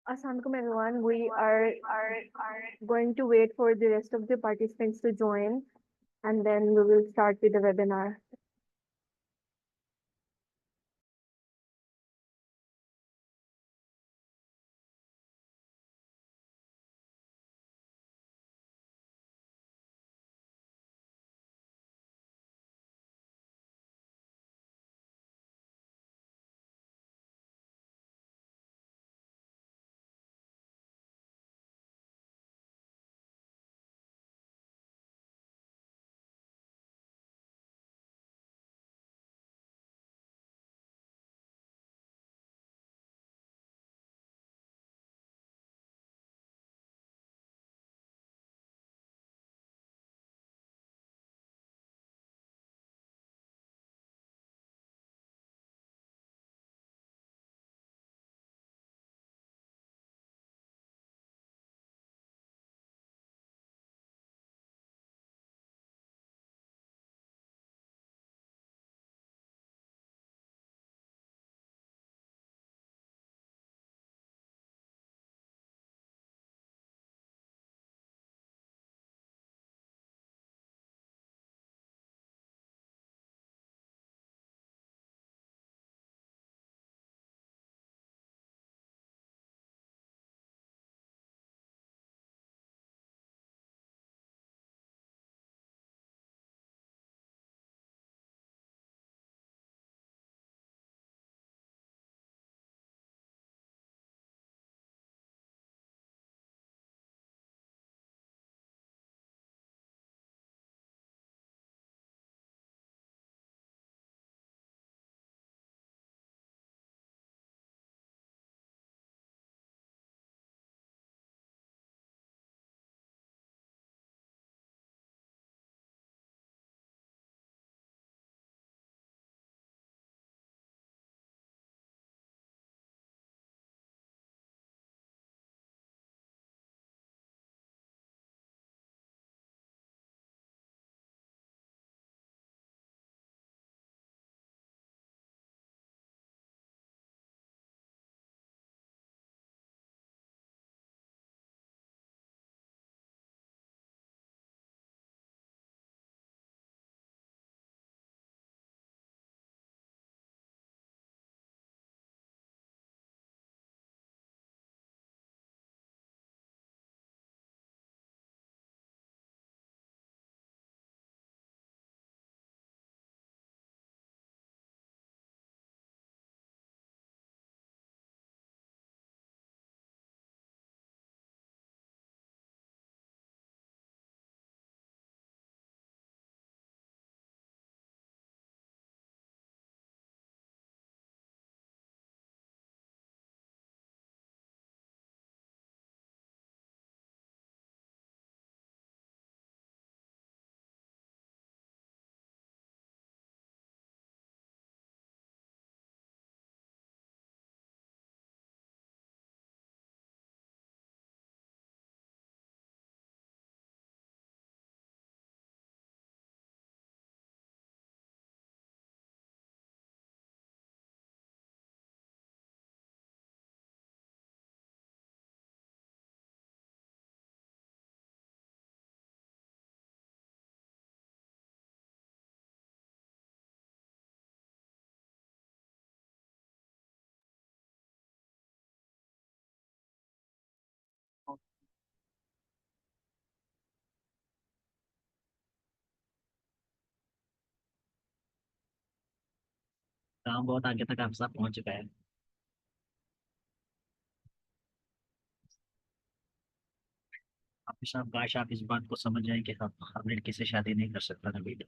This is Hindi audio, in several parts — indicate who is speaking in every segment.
Speaker 1: Assalamualaikum everyone. We are going to wait for the rest of the participants to join and then we will start with the webinar.
Speaker 2: काम बहुत आगे तक आप सब पहुंच चुका है। आप साहब काश आप इस बात को समझ जाएं कि हम लड़की से शादी नहीं कर सकता Nabeel.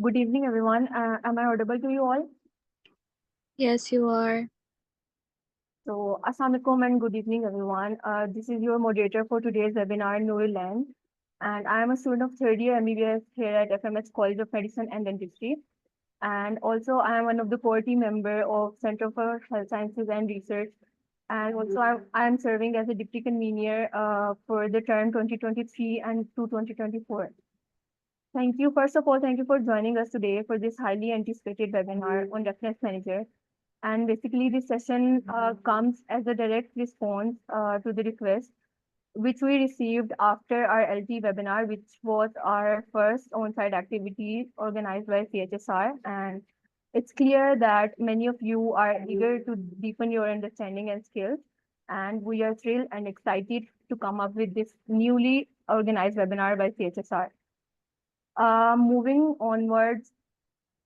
Speaker 1: Good evening, everyone. Am I audible to you all?
Speaker 3: Yes, you are.
Speaker 1: So, Assalamu alaikum and good evening, everyone. This is your moderator for today's webinar, Noor-Ul-Ain, and I am a student of third year MBBS here at FMS College of Medicine and Dentistry. And also, I am one of the core team member of Center for Health Sciences and Research. And also, I am serving as a deputy convener for the term 2023 and to 2024. Thank you. First of all, thank you for joining us today for this highly anticipated webinar on Reference Manager. And basically, this session comes as a direct response to the request which we received after our LT webinar, which was our first on-site activity organized by CHSR. And it's clear that many of you are eager to deepen your understanding and skills. And we are thrilled and excited to come up with this newly organized webinar by CHSR. Moving onwards,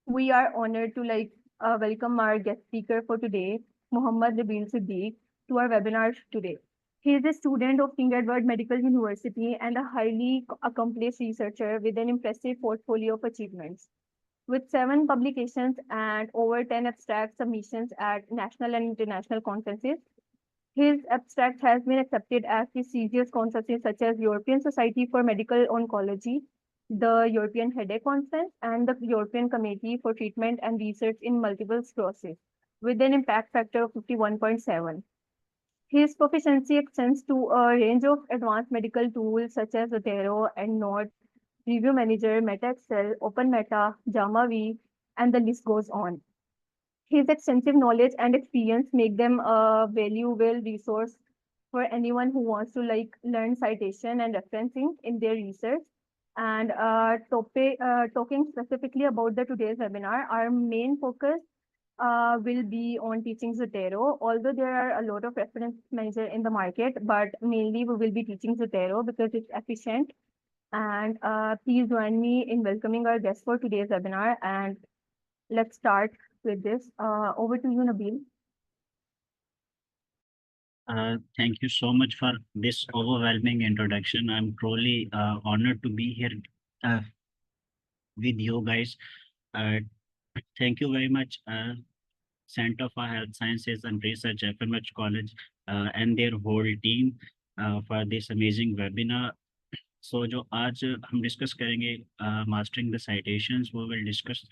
Speaker 1: we are honored to welcome our guest speaker for today, Muhammad Nabeel Saddique, to our webinar today. He is a student of King Edward Medical University and a highly accomplished researcher with an impressive portfolio of achievements. With 7 publications and over 10 abstract submissions at national and international conferences, his abstract has been accepted at prestigious conferences such as European Society for Medical Oncology, the European Headache Conference, and the European Committee for Treatment and Research in Multiple Sclerosis, with an impact factor of 51.7. His proficiency extends to a range of advanced medical tools such as Zotero, EndNote, Review Manager, MetaExcel, OpenMeta, JAMA-V, and the list goes on. His extensive knowledge and experience make them a valuable resource for anyone who wants to learn citation and referencing in their research. And talking specifically about the today's webinar, our main focus will be on teaching Zotero, although there are a lot of reference manager in the market, but mainly we will be teaching Zotero because it's efficient. And please join me in welcoming our guest for today's webinar. And let's start with this. Over to you, Nabeel.
Speaker 2: Thank you so much for this overwhelming introduction. I'm truly honored to be here with you guys. Thank you very much, Center for Health Sciences and Research, FMH College, and their whole team for this amazing webinar. So जो आज हम डिस्कस करेंगे mastering the citations, we will discuss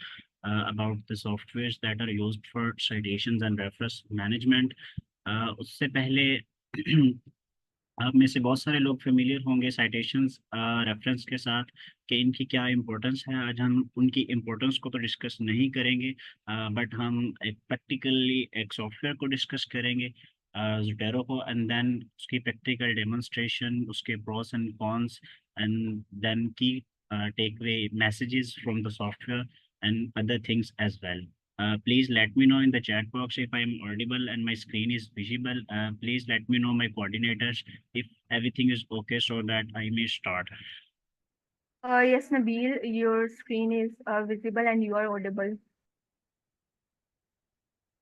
Speaker 2: about the softwares that are used for citations and reference management. उससे पहले आप में से बहुत सारे लोग फेमिलियर होंगे साइटेशंस रेफरेंस के साथ कि इनकी क्या इम्पोर्टेंस है। आज हम उनकी इम्पोर्टेंस को तो डिस्कस नहीं करेंगे, बट हम प्रैक्टिकली एक सॉफ्टवेयर को डिस्कस करेंगे, Zotero को, एंड देन उसकी प्रैक्टिकल डेमोन्स्ट्रेशन, उसके pros and cons, and then की take away messages from the software and other things as well. Please let me know in the chat box if I am audible and my screen is visible. Please let me know my coordinators if everything is okay so that I may start.
Speaker 1: Yes, Nabeel, your screen is visible and you are audible.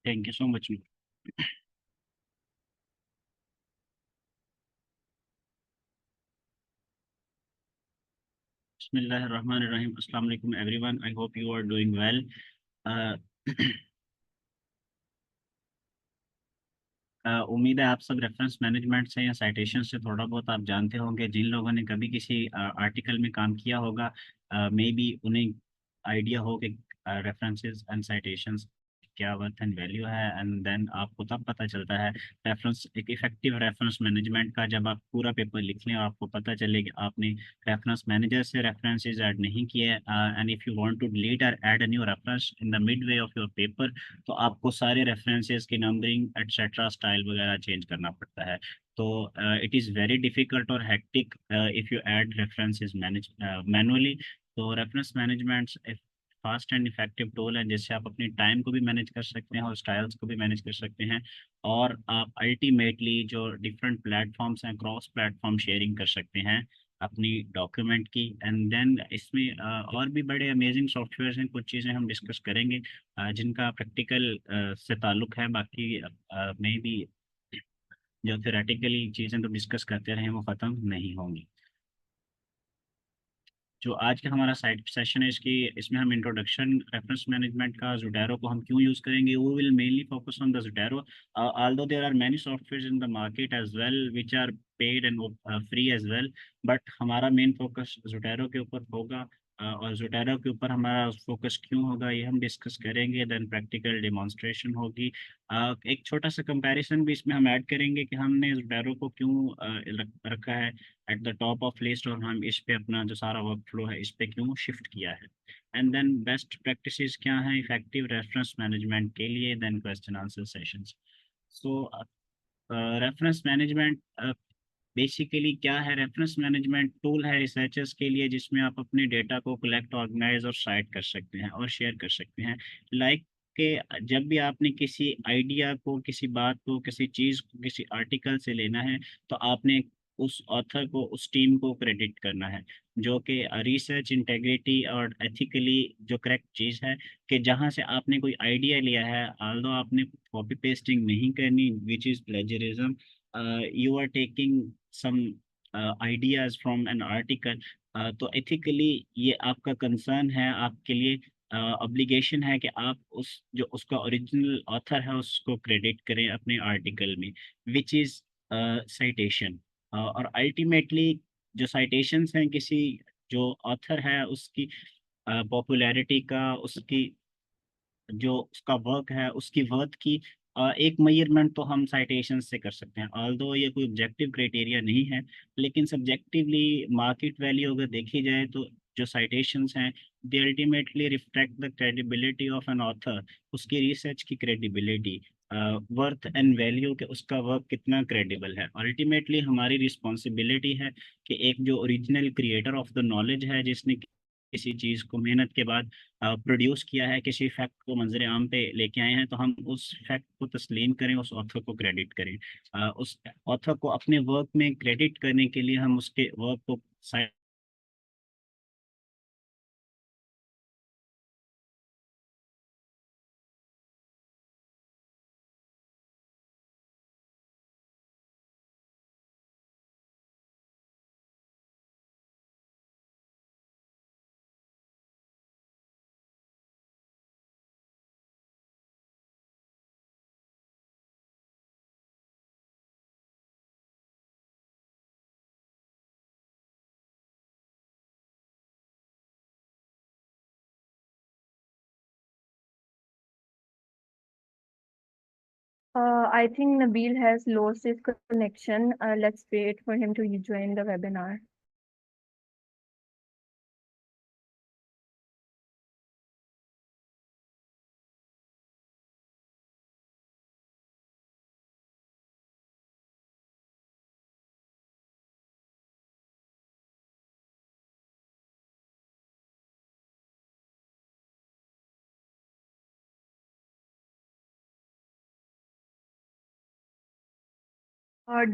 Speaker 2: Thank you so much. Bismillahirrahmanirrahim. Assalamu alaikum everyone. I hope you are doing well. उम्मीद है आप सब रेफरेंस मैनेजमेंट से या साइटेशन से थोड़ा बहुत आप जानते होंगे। जिन लोगों ने कभी किसी आर्टिकल में काम किया होगा, मे बी उन्हें आइडिया हो कि रेफरेंसेस एंड साइटेशंस क्या वर्थ एंड वैल्यू है, एंड देन आपको तब पता चलता है रेफरेंस, एक इफेक्टिव रेफरेंस मैनेजमेंट का, जब आप पूरा पेपर लिख लें आपको पता चले कि आपने रेफरेंस मैनेजर से रेफरेंसेस ऐड नहीं किए, and if you want to delete और add a new reference in the mid way of your paper, तो आपको सारे रेफरेंसेस की नंबरिंग एटसेट्रा स्टाइल वगैरह चेंज करना पड़ता है। तो इट इज़ वेरी डिफिकल्ट और hectic if you add references manually. तो reference management fast and effective tool है जिससे आप अपनी टाइम को भी मैनेज कर सकते हैं और स्टाइल्स को भी मैनेज कर सकते हैं, और आप अल्टीमेटली जो डिफरेंट प्लेटफॉर्म्स हैं, क्रॉस प्लेटफॉर्म शेयरिंग कर सकते हैं अपनी डॉक्यूमेंट की। एंड देन इसमें और भी बड़े अमेजिंग सॉफ्टवेयर हैं, कुछ चीज़ें हम डिस्कस करेंगे जिनका प्रैक्टिकल से ताल्लुक़ है, बाकी में भी जो थ्योरेटिकली चीज़ें तो डिस्कस करते रहे वो ख़त्म नहीं होंगी। जो आज का हमारा साइड सेशन है इसमें हम इंट्रोडक्शन रेफरेंस मैनेजमेंट का ज़ोटैरो को हम क्यों यूज़ करेंगे, वो will mainly focus on the Zotero, although there are many softwares in the market as well which are paid and free as well, but हमारा मेन फोकस ज़ोटैरो के ऊपर होगा। और ज़ोटैरो के ऊपर हमारा फोकस क्यों होगा ये हम डिस्कस करेंगे, देन प्रैक्टिकल डेमोन्स्ट्रेशन होगी। एक छोटा सा कंपैरिजन भी इसमें हम ऐड करेंगे कि हमने ज़ोटैरो को क्यों रखा है at the top of list, और हम इस पे अपना जो सारा वर्क फ्लो है इस पे क्यों शिफ्ट किया है। एंड देन बेस्ट प्रैक्टिसेस क्या हैं इफेक्टिव रेफरेंस मैनेजमेंट के लिए, देन क्वेश्चन आंसर सेशंस। सो रेफरेंस मैनेजमेंट बेसिकली क्या है? रेफरेंस मैनेजमेंट टूल है रिसर्चर्स के लिए जिसमें आप अपने डेटा को कलेक्ट, ऑर्गेनाइज और साइट कर सकते हैं और शेयर कर सकते हैं। लाइक के जब भी आपने किसी आइडिया को, किसी बात को, किसी चीज़ को, किसी आर्टिकल से लेना है तो आपने उस ऑथर को, उस टीम को क्रेडिट करना है, जो कि रिसर्च इंटेग्रिटी और एथिकली जो करेक्ट चीज़ है, कि जहाँ से आपने कोई आइडिया लिया है, ऑल्दो आपने कॉपी पेस्टिंग नहीं करनी which is plagiarism, you are taking some ideas from an article, तो एथिकली ये आपका कंसर्न है, आपके लिए ऑब्लिगेशन है कि आप उस जो उसका ओरिजिनल ऑथर है उसको क्रेडिट करें अपने आर्टिकल में, विच इज़ साइटेशन। और अल्टीमेटली जो साइटेशंस हैं किसी जो ऑथर है उसकी पॉपुलैरिटी का, उसकी जो उसका वर्क है उसकी वर्थ की एक मेजरमेंट तो हम साइटेशन से कर सकते हैं, ऑल्दो ये कोई ऑब्जेक्टिव क्राइटेरिया नहीं है, लेकिन सब्जेक्टिवली मार्केट वैल्यू अगर देखी जाए तो जो साइटेशंस हैं they ultimately reflect the credibility of an author, उसकी रिसर्च की क्रेडिबिलिटी, वर्थ एंड वैल्यू के उसका वर्क कितना क्रेडिबल है। अल्टीमेटली हमारी रिस्पॉन्सिबिलिटी है कि एक जो original creator of the knowledge है, जिसने किसी चीज़ को मेहनत के बाद प्रोड्यूस किया है, किसी फैक्ट को मंजर आम पे लेके आए हैं, तो हम उस फैक्ट को तस्लीम करें, उस ऑथर को क्रेडिट करें। उस ऑथर को अपने वर्क में क्रेडिट करने के लिए हम उसके वर्क को
Speaker 1: I think Nabeel has lost his connection. Let's wait for him to join the webinar.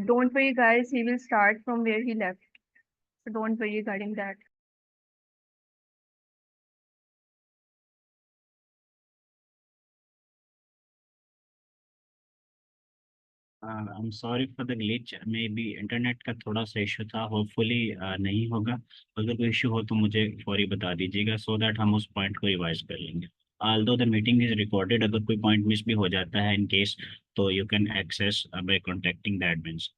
Speaker 1: Don't worry, guys. He will start from where he left. So don't worry regarding that.
Speaker 2: I am sorry for the glitch, may be internet का थोड़ा सा इशू था, होपफुली नहीं होगा। अगर कोई इशू हो तो मुझे फौरी बता दीजिएगा सो दैट हम उस पॉइंट को रिवाइज कर लेंगे। Although the meeting is recorded, अगर कोई पॉइंट मिस भी हो जाता है इन केस, तो you can access by contacting the admins.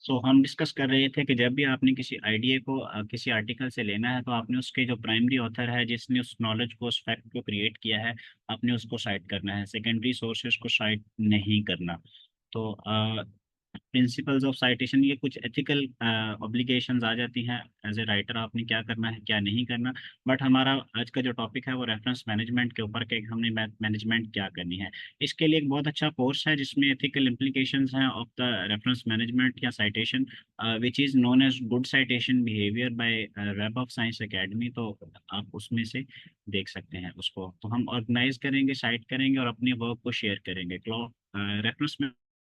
Speaker 2: So हम डिस्कस कर रहे थे कि जब भी आपने किसी आइडिया को किसी आर्टिकल से लेना है तो आपने उसके जो प्राइमरी ऑथर है जिसने उस नॉलेज को, उस फैक्ट को क्रिएट किया है, आपने उसको साइट करना है, सेकेंडरी सोर्सेज को साइट नहीं करना। तो प्रिंसिपल्स ऑफ साइटेशन, ये कुछ एथिकल ऑब्लिगेशंस आ जाती हैं एज ए राइटर, आपने क्या करना है क्या नहीं करना। बट हमारा आज का जो टॉपिक है वो रेफरेंस मैनेजमेंट के ऊपर, कि हमने मैनेजमेंट क्या करनी है। इसके लिए एक बहुत अच्छा कोर्स है जिसमें एथिकल इम्प्लीकेशंस हैं ऑफ द रेफरेंस मैनेजमेंट या citation, which is known as good citation behaviour by Web of Science academy. तो आप उसमें से देख सकते हैं उसको। तो हम ऑर्गेनाइज करेंगे, साइट करेंगे और अपने वर्क को शेयर करेंगे। रेफरेंस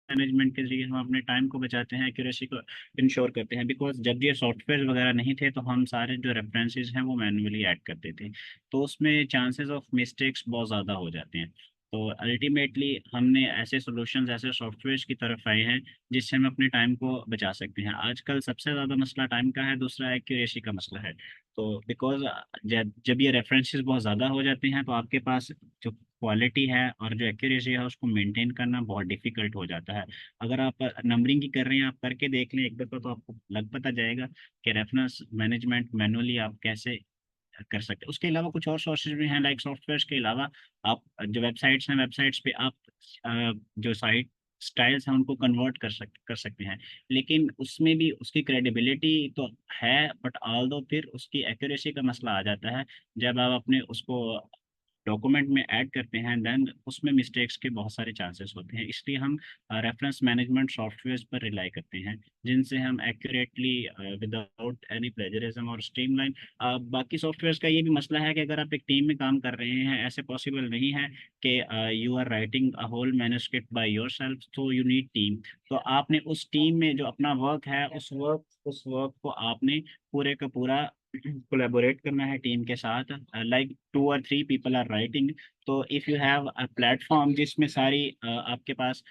Speaker 2: मैनेजमेंट के जरिए हम अपने टाइम को बचाते हैं, एक्यूरेसी को इंश्योर करते हैं, बिकॉज जब ये सॉफ्टवेयर वगैरह नहीं थे तो हम सारे जो रेफरेंसेस हैं वो मैन्युअली ऐड करते थे, तो उसमें चांसेस ऑफ मिस्टेक्स बहुत ज़्यादा हो जाते हैं। तो अल्टीमेटली हमने ऐसे सॉल्यूशंस, ऐसे सॉफ्टवेयर्स की तरफ आए हैं जिससे हम अपने टाइम को बचा सकते हैं। आजकल सबसे ज़्यादा मसला टाइम का है, दूसरा एक्यूरेसी का मसला है। तो बिकॉज जब ये रेफरेंसेस बहुत ज़्यादा हो जाते हैं तो आपके पास जो क्वालिटी है और जो एक्यूरेसी है उसको मेंटेन करना बहुत डिफिकल्ट हो जाता है। अगर आप नंबरिंग की कर रहे हैं, आप करके देख लें एक दफ़ा तो आपको लग पता जाएगा कि रेफरेंस मैनेजमेंट मैनुअली आप कैसे कर सकते हैं। उसके अलावा कुछ और सोर्सेज भी हैं, लाइक सॉफ्टवेयर्स के अलावा आप जो वेबसाइट्स हैं, वेबसाइट्स पे आप जो साइट स्टाइल्स हैं उनको कन्वर्ट कर सकते हैं। लेकिन उसमें भी उसकी क्रेडिबिलिटी तो है, बट ऑल दो फिर उसकी एक्यूरेसी का मसला आ जाता है। जब आप अपने उसको डॉक्यूमेंट में ऐड करते हैं देन उसमें मिस्टेक्स के बहुत सारे चांसेस होते हैं। इसलिए हम रेफरेंस मैनेजमेंट सॉफ्टवेयर्स पर रिलाई करते हैं जिनसे हम एक्यूरेटली विदाउट एनी प्लेजरिज्म और स्ट्रीमलाइन। बाकी सॉफ्टवेयर्स का ये भी मसला है कि अगर आप एक टीम में काम कर रहे हैं, ऐसे पॉसिबल नहीं है कि you are writing a whole manuscript by yourself, तो यू नीड टीम। तो आपने उस टीम में जो अपना वर्क है उस वर्क को आपने पूरे का पूरा कोलैबोरेट करना है टीम के साथ। Like 2 or 3 people are writing. तो if you have a platform जिसमें सारी आपके पास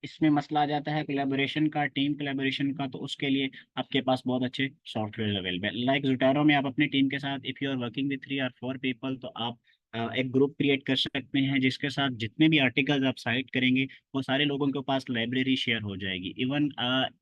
Speaker 2: इसमें मसला आ जाता है कोलैबोरेशन का, टीम कोलैबोरेशन का, तो उसके लिए आपके पास बहुत अच्छे सॉफ्टवेयर अवेलेबल है। लाइक ज़ोटैरो में आप अपनी टीम के साथ if you are working with 3 or 4 people, तो आप एक ग्रुप क्रिएट कर सकते हैं जिसके साथ जितने भी आर्टिकल्स आप साइट करेंगे वो सारे लोगों के पास लाइब्रेरी शेयर हो जाएगी। इवन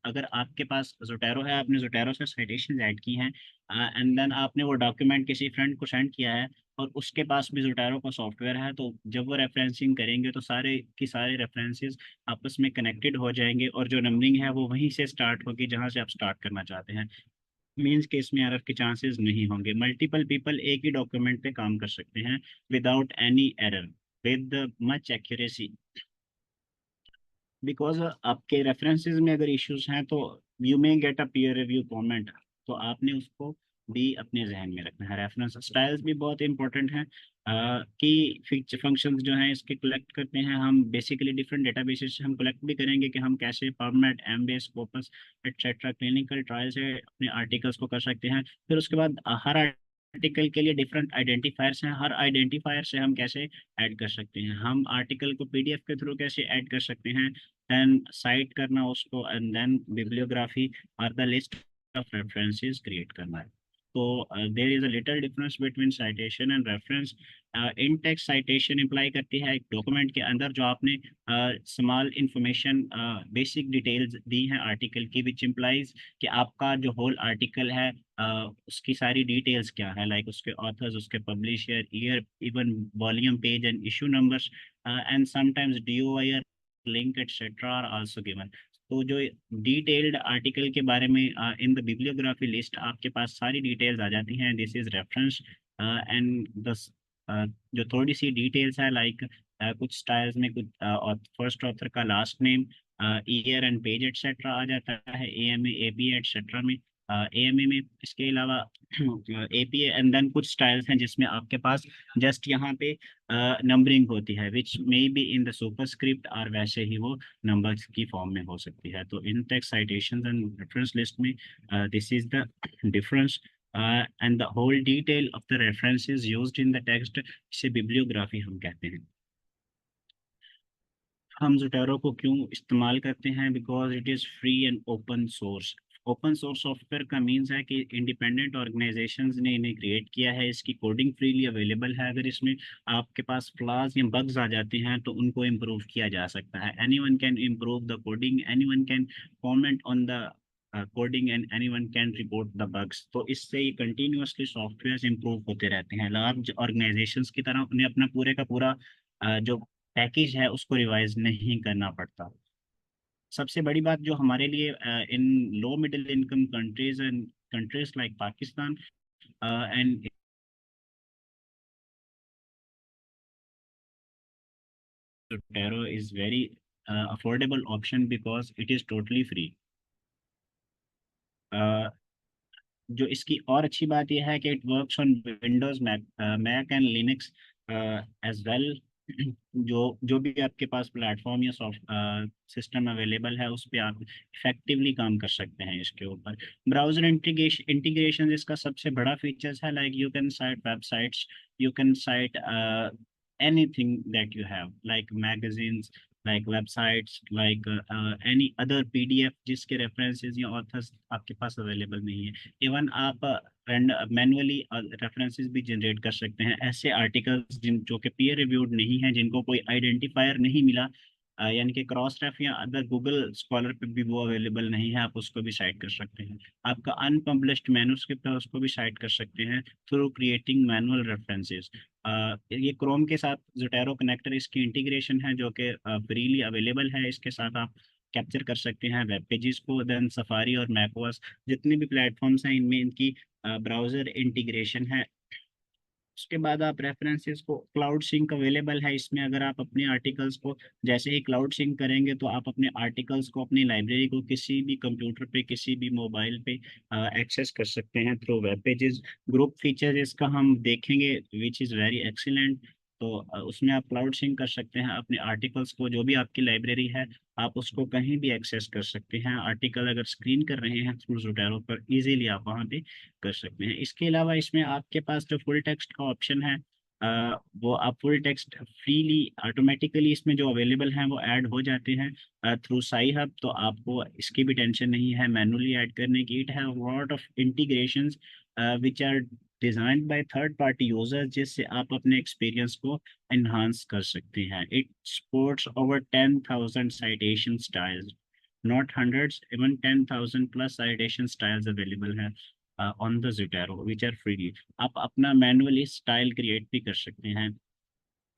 Speaker 2: अगर आपके पास ज़ोटैरो है, आपने ज़ोटैरो से साइटेशन ऐड की हैं एंड देन आपने वो डॉक्यूमेंट किसी फ्रेंड को सेंड किया है और उसके पास भी ज़ोटैरो का सॉफ्टवेयर है, तो जब वो रेफरेंसिंग करेंगे तो सारे की सारे रेफरेंसेस आपस में कनेक्टेड हो जाएंगे और जो नंबरिंग है वो वहीं से स्टार्ट होगी जहाँ से आप स्टार्ट करना चाहते हैं। मीन्स के इसमें एरर के चांसेस नहीं होंगे। मल्टीपल पीपल एक ही डॉक्यूमेंट पे काम कर सकते हैं without any error, with much accuracy. Because आपके रेफरेंसेस में अगर इश्यूज हैं तो you may get a peer review comment, तो आपने उसको भी अपने जहन में रखना है। रेफरेंस स्टाइल्स भी बहुत इंपॉर्टेंट हैं कि फीचर फंक्शंस जो हैं इसके कलेक्ट करते हैं हम बेसिकली डिफरेंट डेटाबेसेस से हम कलेक्ट भी करेंगे कि हम कैसे PubMed, Embase, Scopus etcetera clinical trial से अपने आर्टिकल्स को कर सकते हैं। फिर उसके बाद हर आर्टिकल के लिए डिफरेंट आइडेंटिफायर्स हैं, हर आइडेंटिफायर से हम कैसे ऐड कर सकते हैं, हम आर्टिकल को पीडीएफ के थ्रू कैसे ऐड कर सकते हैं, देन साइट करना उसको, एंड देन बिब्लियोग्राफी और the list of references create करना है। तो there is a little difference between citation and reference. In text citation imply करती है एक डॉक्यूमेंट के अंदर जो आपने स्मॉल इंफॉर्मेशन, बेसिक डिटेल्स दी हैं आर्टिकल की, विच इम्प्लाइज कि आपका जो होल आर्टिकल है उसकी सारी डिटेल्स क्या है, लाइक उसके ऑथर्स, उसके publisher, year, even volume, page and issue numbers, and sometimes DOI link etcetera are also given. तो जो डिटेल्ड आर्टिकल के बारे में इन द बिब्लियोग्राफी लिस्ट आपके पास सारी डिटेल्स आ जाती हैं, this is reference. And the जो थोड़ी सी डिटेल्स है लाइक कुछ स्टाइल्स में कुछ फर्स्ट ऑथर का last name, year and page etcetera आ जाता है एएमए, एपीए एटसेट्रा में, एएमए में। इसके अलावा एपीए एंड देन कुछ स्टाइल्स हैं जिसमें आपके पास जस्ट यहाँ पे नंबरिंग होती है which may be in the superscript, और वैसे ही वो नंबर्स की फॉर्म में हो सकती है। तो in text citations and reference list में this is the difference, and the whole detail of the references used in the text, इसे बिब्लियोग्राफी हम कहते हैं। हम ज़ोटैरो को क्यों इस्तेमाल करते हैं? Because it is free and open source. Open source software का मीन्स है कि इंडिपेंडेंट ऑर्गेनाइजेशंस ने इन्हें क्रिएट किया है, इसकी कोडिंग फ्रीली अवेलेबल है। अगर इसमें आपके पास फ्लॉज या बग्स आ जाते हैं तो उनको इम्प्रूव किया जा सकता है। Any one can improve the coding, any one can comment on the coding, and any one can report the bugs. तो इससे ये कंटिन्यूसली सॉफ्टवेयर इम्प्रूव होते रहते हैं। लार्ज ऑर्गेनाइजेशंस की तरह उन्हें अपना पूरे का पूरा जो पैकेज है उसको रिवाइज नहीं करना पड़ता। सबसे बड़ी बात जो हमारे लिए in low middle income countries and countries like Pakistan and Taro is very affordable option because it is totally free. जो इसकी और अच्छी बात यह है कि it works on Windows, Mac and Linux as well. जो भी आपके पास प्लेटफॉर्म या सॉफ्ट सिस्टम अवेलेबल है उस पे आप इफेक्टिवली काम कर सकते हैं इसके ऊपर। ब्राउजर इंटीग्रेशन इसका सबसे बड़ा फीचर्स है, like you can site websites, you can site anything that you have, like magazines, like websites, like any other PDF जिसके रेफरेंसेस या ऑथर्स आपके पास अवेलेबल नहीं है। इवन आप मैनुअली रेफरेंसेस भी जनरेट कर सकते हैं, ऐसे आर्टिकल्स जिन जो कि पीयर रिव्यूड नहीं है, जिनको कोई आइडेंटिफायर नहीं मिला, यानी कि क्रॉस रेफ या अदर गूगल स्कॉलर पे भी वो अवेलेबल नहीं है, आप उसको भी साइट कर सकते हैं। आपका अनपब्लिश्ड मैन्युस्क्रिप्ट है उसको भी साइट कर सकते हैं थ्रू क्रिएटिंग मैनुअल रेफरेंसेस। ये क्रोम के साथ जोटेरो कनेक्टर इसकी इंटीग्रेशन है जो कि फ्रीली अवेलेबल है। इसके साथ आप कैप्चर कर सकते हैं वेब पेजेस को। देन सफारी और मैकओएस जितने भी प्लेटफॉर्म्स हैं इनमें इनकी ब्राउजर इंटीग्रेशन है। उसके बाद आप रेफरेंसेस को क्लाउड सिंक अवेलेबल है इसमें। अगर आप अपने आर्टिकल्स को जैसे ही क्लाउड सिंक करेंगे तो आप अपने आर्टिकल्स को, अपनी लाइब्रेरी को किसी भी कंप्यूटर पे, किसी भी मोबाइल पे एक्सेस कर सकते हैं through web pages. Group feature इसका हम देखेंगे विच इज़ वेरी एक्सीलेंट। तो उसमें आप क्लाउड सिंक कर सकते हैं अपने आर्टिकल्स को, जो भी आपकी लाइब्रेरी है आप उसको कहीं भी एक्सेस कर सकते हैं। आर्टिकल अगर स्क्रीन कर रहे हैं थ्रू जोटेरो पर, इजीली आप वहाँ पे कर सकते हैं। इसके अलावा इसमें आपके पास जो फुल टेक्स्ट का ऑप्शन है, वो आप फुल टेक्स्ट फ्रीली ऑटोमेटिकली इसमें जो अवेलेबल हैं वो ऐड हो जाते हैं थ्रू साई हब। तो आपको इसकी भी टेंशन नहीं है मैनुअली ऐड करने की। It have lot of integrations which are designed by third party users, जिससे आप अपने एक्सपीरियंस को एनहांस कर सकते हैं। It supports over 10,000 citation styles, not hundreds, even 10,000 plus citation styles available हैं on the Zotero which are free। आप अपना मैनुअली स्टाइल क्रिएट भी कर सकते हैं।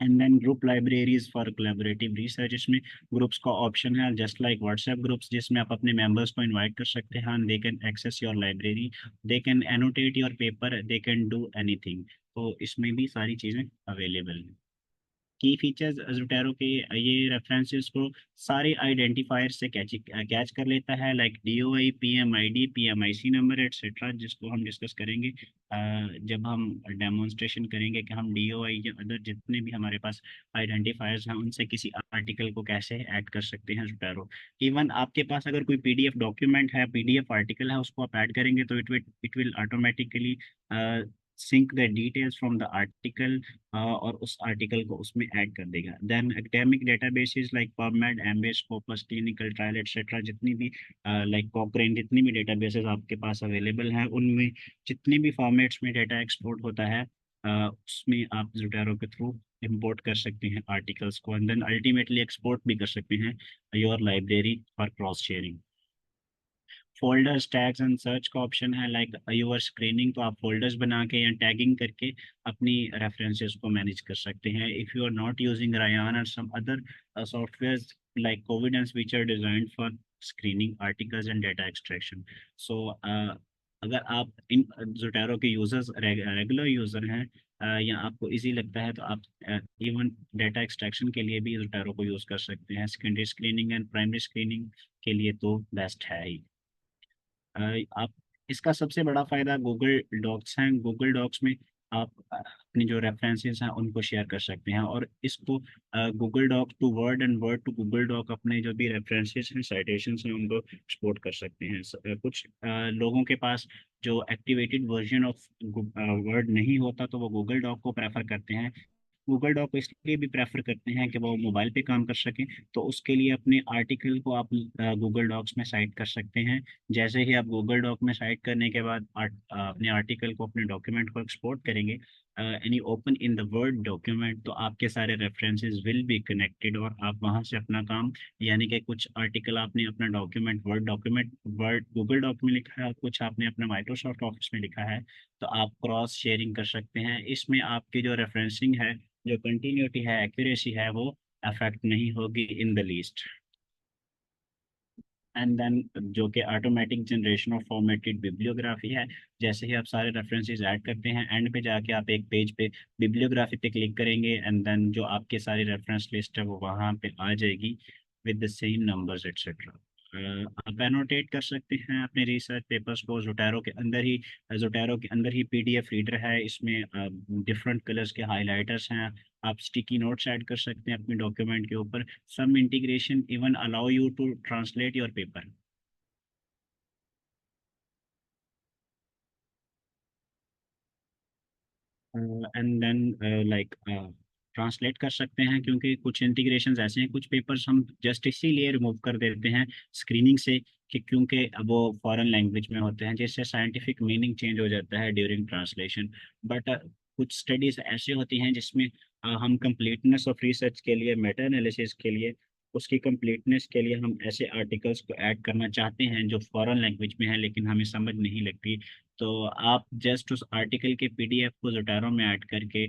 Speaker 2: And then group libraries for collaborative research, इसमें ग्रुप्स का ऑप्शन है जस्ट लाइक व्हाट्सएप ग्रुप्स, जिसमें आप अपने मेंबर्स को इनवाइट कर सकते हैं। They can access your library, they can annotate your paper, they can do anything. तो इसमें भी सारी चीज़ें अवेलेबल हैं। की फीचर्स जोटेरो के, ये रेफरेंसेस को सारे आइडेंटिफायर से कैच कर लेता है, like DOI, PMID, PMIC number etcetera, जिसको हम डिस्कस करेंगे जब हम डेमोन्स्ट्रेशन करेंगे कि हम DOI या अदर जितने भी हमारे पास आइडेंटिफायर्स हैं उनसे किसी आर्टिकल को कैसे ऐड कर सकते हैं जोटेरो। इवन आपके पास अगर कोई PDF डॉक्यूमेंट है, PDF आर्टिकल है, उसको आप ऐड करेंगे तो it will automatically sync the details from the article और उस आर्टिकल को उसमें ऐड कर देगा। Then academic databases like PubMed, Embase, Scopus, clinical trial etcetera, जितनी भी लाइक कॉकरेन, जितनी भी डेटाबेसेस आपके पास अवेलेबल हैं उनमें जितनी भी फॉर्मेट्स में डेटा एक्सपोर्ट होता है उसमें आप जोटेरो के थ्रू इंपोर्ट कर सकते हैं आर्टिकल्स को, एंड देन अल्टीमेटली एक्सपोर्ट भी कर सकते हैं your library for cross sharing. Folders, tags and search का ऑप्शन है, लाइक यूआर स्क्रीनिंग, तो आप फोल्डर्स बना के या टैगिंग करके अपनी रेफरेंसेस को मैनेज कर सकते हैं। If you are not using Rayyan और some other softwares like Covidence which are designed for screening articles and data extraction. So अगर आप इन जोटेरो के यूजर्स रेगुलर यूजर हैं या आपको इजी लगता है तो आप इवन डेटा एक्सट्रैक्शन के लिए भी जोटेरो को यूज़ कर सकते हैं। Secondary screening and primary screening के लिए तो बेस्ट है ही। आप इसका सबसे बड़ा फ़ायदा गूगल डॉक्स हैं। गूगल डॉक्स में आप अपनी जो रेफरेंसेस हैं उनको शेयर कर सकते हैं, और इसको Google doc to Word and Word to Google doc अपने जो भी रेफरेंसेस हैं, साइटेशंस हैं, उनको एक्सपोर्ट कर सकते हैं। कुछ लोगों के पास जो एक्टिवेटेड वर्जन ऑफ वर्ड नहीं होता तो वो गूगल डॉक को प्रेफर करते हैं। गूगल डॉक को इसलिए भी प्रेफर करते हैं कि वो मोबाइल पे काम कर सकें, तो उसके लिए अपने आर्टिकल को आप गूगल डॉक्स में साइट कर सकते हैं। जैसे ही आप गूगल डॉक में साइट करने के बाद अपने आर्टिकल को, अपने डॉक्यूमेंट को एक्सपोर्ट करेंगे any open in the word document, तो आपके सारे रेफरेंसेस विल बी कनेक्टेड और आप वहाँ से अपना काम, यानी कि कुछ आर्टिकल आपने अपना डॉक्यूमेंट वर्ड गूगल डॉक में लिखा है और कुछ आपने अपना माइक्रोसॉफ्ट ऑफिस में लिखा है, तो आप क्रॉस शेयरिंग कर सकते हैं। इसमें आपकी जो रेफरेंसिंग है, जो कंटिन्यूटी है, एक्यूरेसी है, वो अफेक्ट नहीं होगी in the least. And then जो कि automatic generation of formatted bibliography है, जैसे ही आप सारे रेफरेंसेस ऐड करते हैं एंड पे जाके आप एक पेज पे बिब्लियोग्राफी पे क्लिक करेंगे एंड देन जो आपके सारी रेफरेंस लिस्ट है वो वहाँ पे आ जाएगी with the same numbers etcetera. आप एनोटेट कर सकते हैं अपने रिसर्च पेपर्स को जोटेरो के अंदर ही। जोटेरो के अंदर ही PDF रीडर है, इसमें डिफरेंट कलर्स के हाइलाइटर्स हैं। आप स्टिकी नोट्स ऐड कर सकते हैं अपने डॉक्यूमेंट के ऊपर. Some integration even allow you to translate your paper. And then like translate कर सकते हैं, क्योंकि कुछ इंटीग्रेशंस ऐसे हैं, कुछ पेपर्स हम जस्ट इसीलिए रिमूव कर देते हैं स्क्रीनिंग से कि क्योंकि अब वो फॉरेन लैंग्वेज में होते हैं, जिससे साइंटिफिक मीनिंग चेंज हो जाता है ड्यूरिंग ट्रांसलेशन. बट कुछ स्टडीज ऐसी होती हैं जिसमें हम कंप्लीटनेस ऑफ रिसर्च के लिए, मेटा एनालिसिस के लिए, उसकी कंप्लीटनेस के लिए हम ऐसे आर्टिकल्स को ऐड करना चाहते हैं जो फॉरेन लैंग्वेज में है लेकिन हमें समझ नहीं लगती. तो आप जस्ट उस आर्टिकल के पीडीएफ को जोटारो में ऐड करके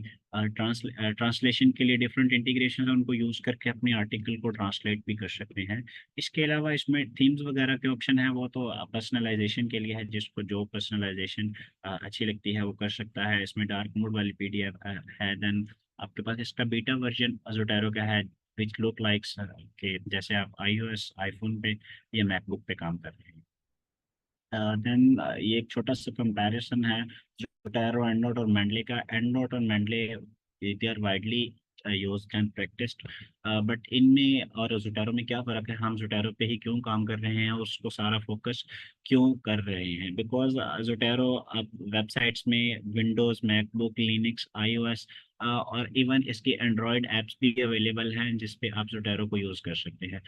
Speaker 2: ट्रांसलेशन के लिए डिफरेंट इंटीग्रेशन उनको यूज़ करके अपने आर्टिकल को ट्रांसलेट भी कर सकते हैं. इसके अलावा इसमें थीम्स वगैरह के ऑप्शन है, वो तो पर्सनलाइजेशन के लिए है, जिसको जो पर्सनलाइजेशन अच्छी लगती है वो कर सकता है. इसमें डार्क मोड वाली पीडीएफ है. देन आपके पास इसका बीटा वर्जन जोटारो का है, विच लुक लाइक्स के जैसे आप iOS आईफोन पे या मैकबुक पे काम कर रहे हैं. देन ये एक छोटा सा कंपैरिजन है जोटारो, एंड नोट और मैंडले का. एंड नोट और Mendeley they are widely used and practised, but इनमें और जोटारो में क्या फ़र्क है, हम जोटारो पे ही क्यों काम कर रहे हैं, उसको सारा फोकस क्यों कर रहे हैं. बिकॉज जोटारो आप वेबसाइट्स में विंडोज़, मैकबुक, लिनक्स, iOS और इवन इसकी एंड्रॉयड ऐप्स भी अवेलेबल हैं जिस पे आप जोटारो को यूज़ कर सकते हैं.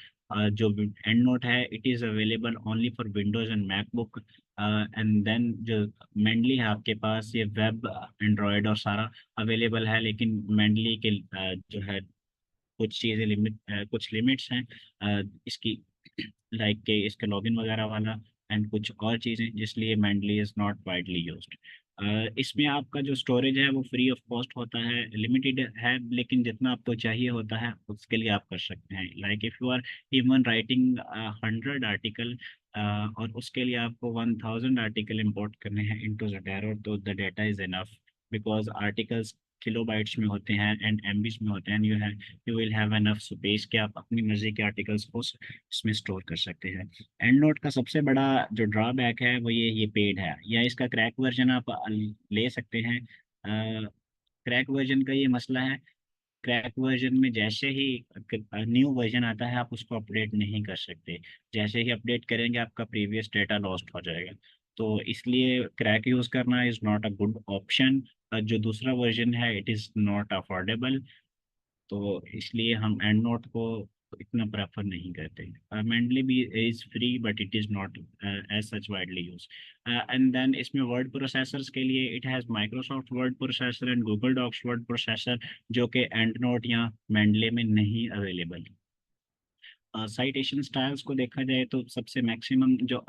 Speaker 2: जो एंड नोट है, it is available only for Windows and MacBook. And then जो मेनली है आपके पास ये वेब, एंड्रॉयड और सारा अवेलेबल है, लेकिन मेनली के जो है कुछ चीज़ें कुछ लिमिट्स हैं इसकी, लाइक के इसका लॉगिन वगैरह वाला एंड कुछ और चीज़ें, इसलिए Mendeley is not widely used. इसमें आपका जो स्टोरेज है वो फ्री ऑफ कॉस्ट होता है, लिमिटेड है, लेकिन जितना आपको चाहिए होता है उसके लिए आप कर सकते हैं. Like if you are even writing 100 article और उसके लिए आपको 1000 आर्टिकल इंपोर्ट करने हैं इनटू ज़ोटैरो, तो the data is enough. Because articles kilobytes में होते हैं एंड एमबीज में होते हैं. You will have enough space कि आप अपनी मर्जी के आर्टिकल्स को इसमें स्टोर कर सकते हैं. एंड नोट का सबसे बड़ा जो ड्रॉबैक है वो ये पेड है, या इसका क्रैक वर्जन आप ले सकते हैं. क्रैक वर्जन का ये मसला है, क्रैक वर्जन में जैसे ही न्यू वर्जन आता है आप उसको अपडेट नहीं कर सकते. जैसे ही अपडेट करेंगे आपका प्रीवियस डेटा लॉस्ट हो जाएगा. तो इसलिए क्रैक यूज़ करना is not a good option. जो दूसरा वर्जन है इट इज़ नॉट अफोर्डेबल, तो इसलिए हम एंड नोट को इतना प्रेफर नहीं करते. मेंडली भी is free but it is not as such widely use. And then इसमें वर्ड प्रोसेसर्स के लिए it has Microsoft Word processor and Google Docs word processor, जो कि एंड नोट या मेंडले में नहीं अवेलेबल. साइटेशन स्टाइल्स को देखा जाए तो सबसे मैक्सिमम जो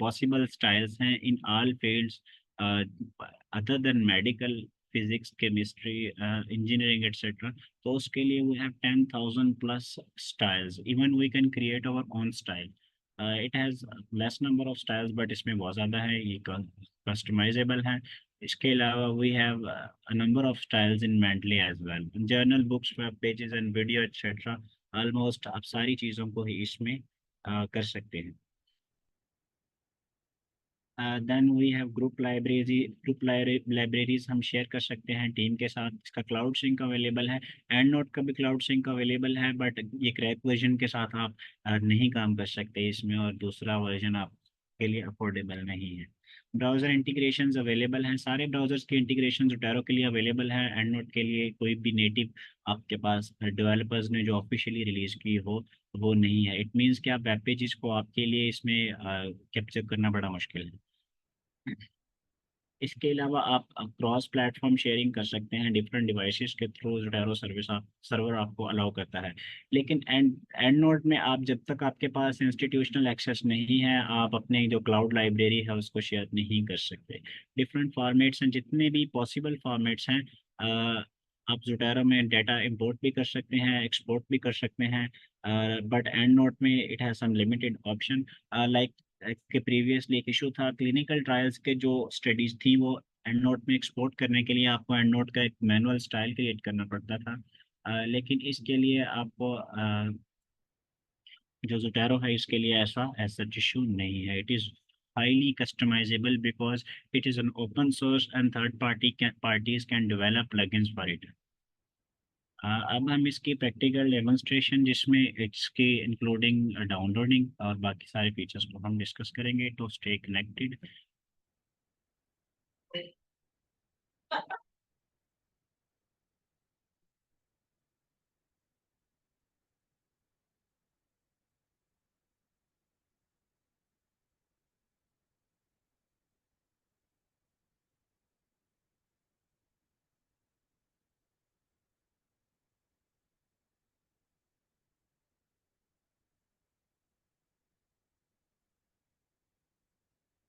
Speaker 2: पॉसिबल स्टाइल्स हैं in all fields other than medical, physics, chemistry, engineering etcetera, तो उसके लिए we have 10,000 plus styles. Even we can create our own style. It has less number of styles but इसमें बहुत ज़्यादा है, ये कस्टमाइजेबल है. इसके अलावा we have a number of styles in Mendeley as well. Journal, books, web pages and video etc. Almost आप सारी चीज़ों को ही इसमें कर सकते हैं. Then we have group libraries हम शेयर कर सकते हैं टीम के साथ. इसका क्लाउड सिंक अवेलेबल है, एंड नोट का भी क्लाउड सिंक अवेलेबल है, बट ये क्रैक वर्जन के साथ आप नहीं काम कर सकते इसमें, और दूसरा वर्जन आपके लिए अफोर्डेबल नहीं है. ब्राउज़र इंटीग्रेशंस अवेलेबल हैं, सारे ब्राउज़र्स के इंटीग्रेशन जोटारो के लिए अवेलेबल है. एंड नोट के लिए कोई भी नेटिव आपके पास डेवलपर्स ने जो ऑफिशियली रिलीज़ की हो वो नहीं है. इट मीन्स कि आप वेब पेजेस को आपके लिए इसमें कैप्चर करना बड़ा मुश्किल है. इसके अलावा आप क्रॉस प्लेटफॉर्म शेयरिंग कर सकते हैं डिफरेंट डिवाइसेस के थ्रू, जोटारो सर्विस आप सर्वर आपको अलाउ करता है. लेकिन एंड नोट में आप जब तक आपके पास इंस्टीट्यूशनल एक्सेस नहीं है आप अपने जो क्लाउड लाइब्रेरी है उसको शेयर नहीं कर सकते. डिफरेंट फॉर्मेट्स हैं, जितने भी पॉसिबल फॉर्मेट्स हैं आप जोटारो में डाटा इंपोर्ट भी कर सकते हैं, एक्सपोर्ट भी कर सकते हैं. बट एंड नोट में it has some limited option. Like के प्रीवियसली एक इशू था क्लिनिकल ट्रायल्स के, जो स्टडीज थी वो एंड नोट में एक्सपोर्ट करने के लिए आपको एंड नोट का एक मैनुअल स्टाइल क्रिएट करना पड़ता था. लेकिन इसके लिए आपको जो जोटारो है इसके लिए ऐसा ऐसा इशू नहीं है. It is highly customizable because it is an open source and third parties can develop plugins for it. अब हम इसकी प्रैक्टिकल डेमोन्स्ट्रेशन जिसमें इसकी इंक्लूडिंग डाउनलोडिंग और बाकी सारे फीचर्स को हम डिस्कस करेंगे, तो स्टे कनेक्टेड।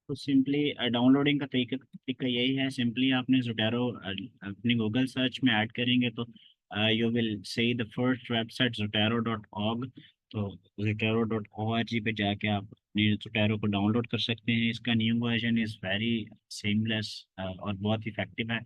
Speaker 2: तो सिंपली डाउनलोडिंग का तरीका तरीका यही है। सिंपली आपने जोटेरो अपनी गूगल सर्च में ऐड करेंगे तो you will see the first website zotero.org। तो zotero.org पे जाके आप अपनी जोटेरो को डाउनलोड कर सकते हैं। इसका new version is very seamless और बहुत इफेक्टिव है।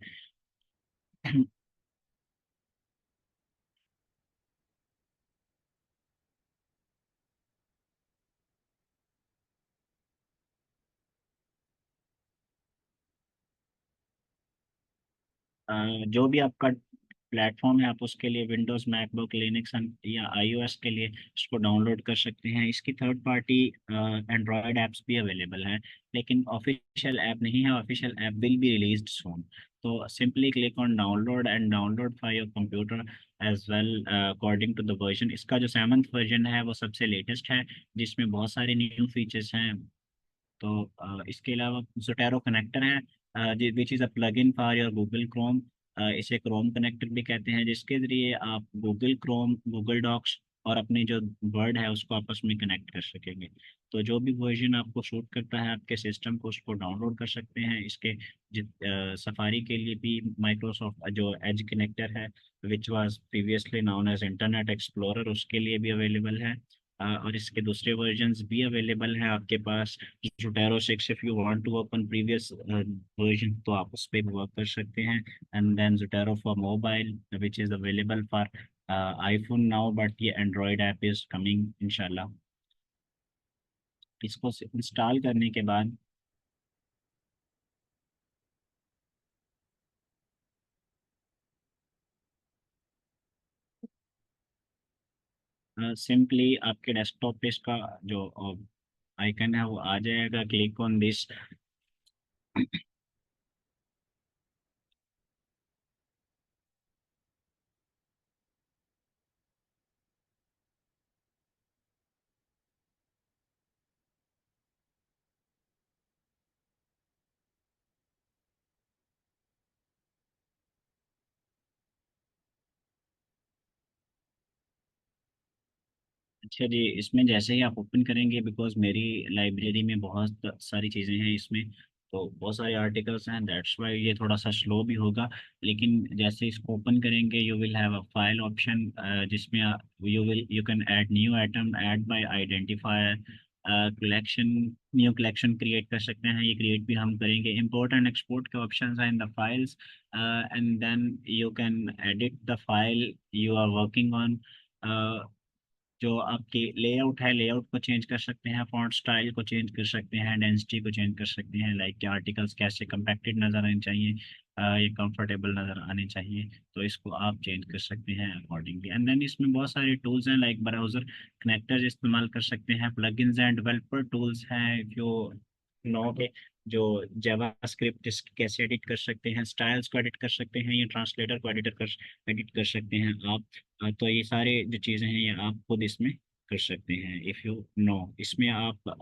Speaker 2: जो भी आपका प्लेटफॉर्म है आप उसके लिए विंडोज़, मैकबुक, लिनक्स या आईओएस के लिए इसको डाउनलोड कर सकते हैं। इसकी थर्ड पार्टी एंड्रॉयड ऐप्स भी अवेलेबल हैं, लेकिन ऑफिशियल ऐप नहीं है। Official app will be released soon. तो simply click on download and download for your computer as well according to the version. इसका जो 7th वर्जन है वो सबसे लेटेस्ट है, जिसमें बहुत सारे न्यू फीचर्स हैं। तो इसके अलावा जोटेरो कनेक्टर है विच is a plugin for your Google Chrome. इसे क्रोम कनेक्टर भी कहते हैं, जिसके ज़रिए आप गूगल क्रोम, गूगल डॉक्स और अपनी जो वर्ड है उसको आपस में कनेक्ट कर सकेंगे। तो जो भी वर्जन आपको सूट करता है आपके सिस्टम को, उसको डाउनलोड कर सकते हैं। इसके सफारी के लिए भी माइक्रोसॉफ्ट जो एज कनेक्टर है which was previously known as Internet Explorer, उसके लिए भी अवेलेबल है। और इसके दूसरे वर्जन्स भी अवेलेबल हैं आपके पास। Zotero 6 if you want to work on previous version तो आप उस पर भी वर्क कर सकते हैं। And then Zotero for mobile which is available for iPhone now, but ये Android app is coming इंशाल्लाह। इसको इंस्टॉल करने के बाद सिंपली आपके डेस्कटॉप पे इसका जो आइकन है वो आ जाएगा। Click on this. अच्छा जी, इसमें जैसे ही आप ओपन करेंगे, बिकॉज मेरी लाइब्रेरी में बहुत सारी चीज़ें हैं इसमें, तो बहुत सारे आर्टिकल्स हैं, दैट्स वाई ये थोड़ा सा स्लो भी होगा। लेकिन जैसे इसको ओपन करेंगे you will have a file option, जिसमें you can add new item, add by identifier, collection, new collection create कर सकते हैं। ये क्रिएट भी हम करेंगे। इंपोर्ट एंड एक्सपोर्ट के ऑप्शंस हैं in the files, and then you can edit the file you are working on. जो आपकी लेआउट है, लेआउट को चेंज कर सकते हैं, फॉन्ट स्टाइल को चेंज कर सकते हैं, डेंसिटी को चेंज कर सकते हैं, लाइक के आर्टिकल्स कैसे कंपैक्टेड नज़र आने चाहिए, ये कंफर्टेबल नज़र आने चाहिए, तो इसको आप चेंज कर सकते हैं अकॉर्डिंगली। एंड देन इसमें बहुत सारे टूल्स हैं, लाइक ब्राउज़र कनेक्टर्स इस्तेमाल कर सकते हैं, प्लगइन्स एंड डेवलपर टूल्स हैं जो नो के, जो जावास्क्रिप्ट कैसे एडिट कर सकते हैं, स्टाइल्स को एडिट कर सकते हैं, या ट्रांसलेटर को एडिट कर सकते हैं आप। तो ये सारे जो चीज़ें हैं ये आप खुद इसमें कर सकते हैं इफ़ यू नो। इसमें आप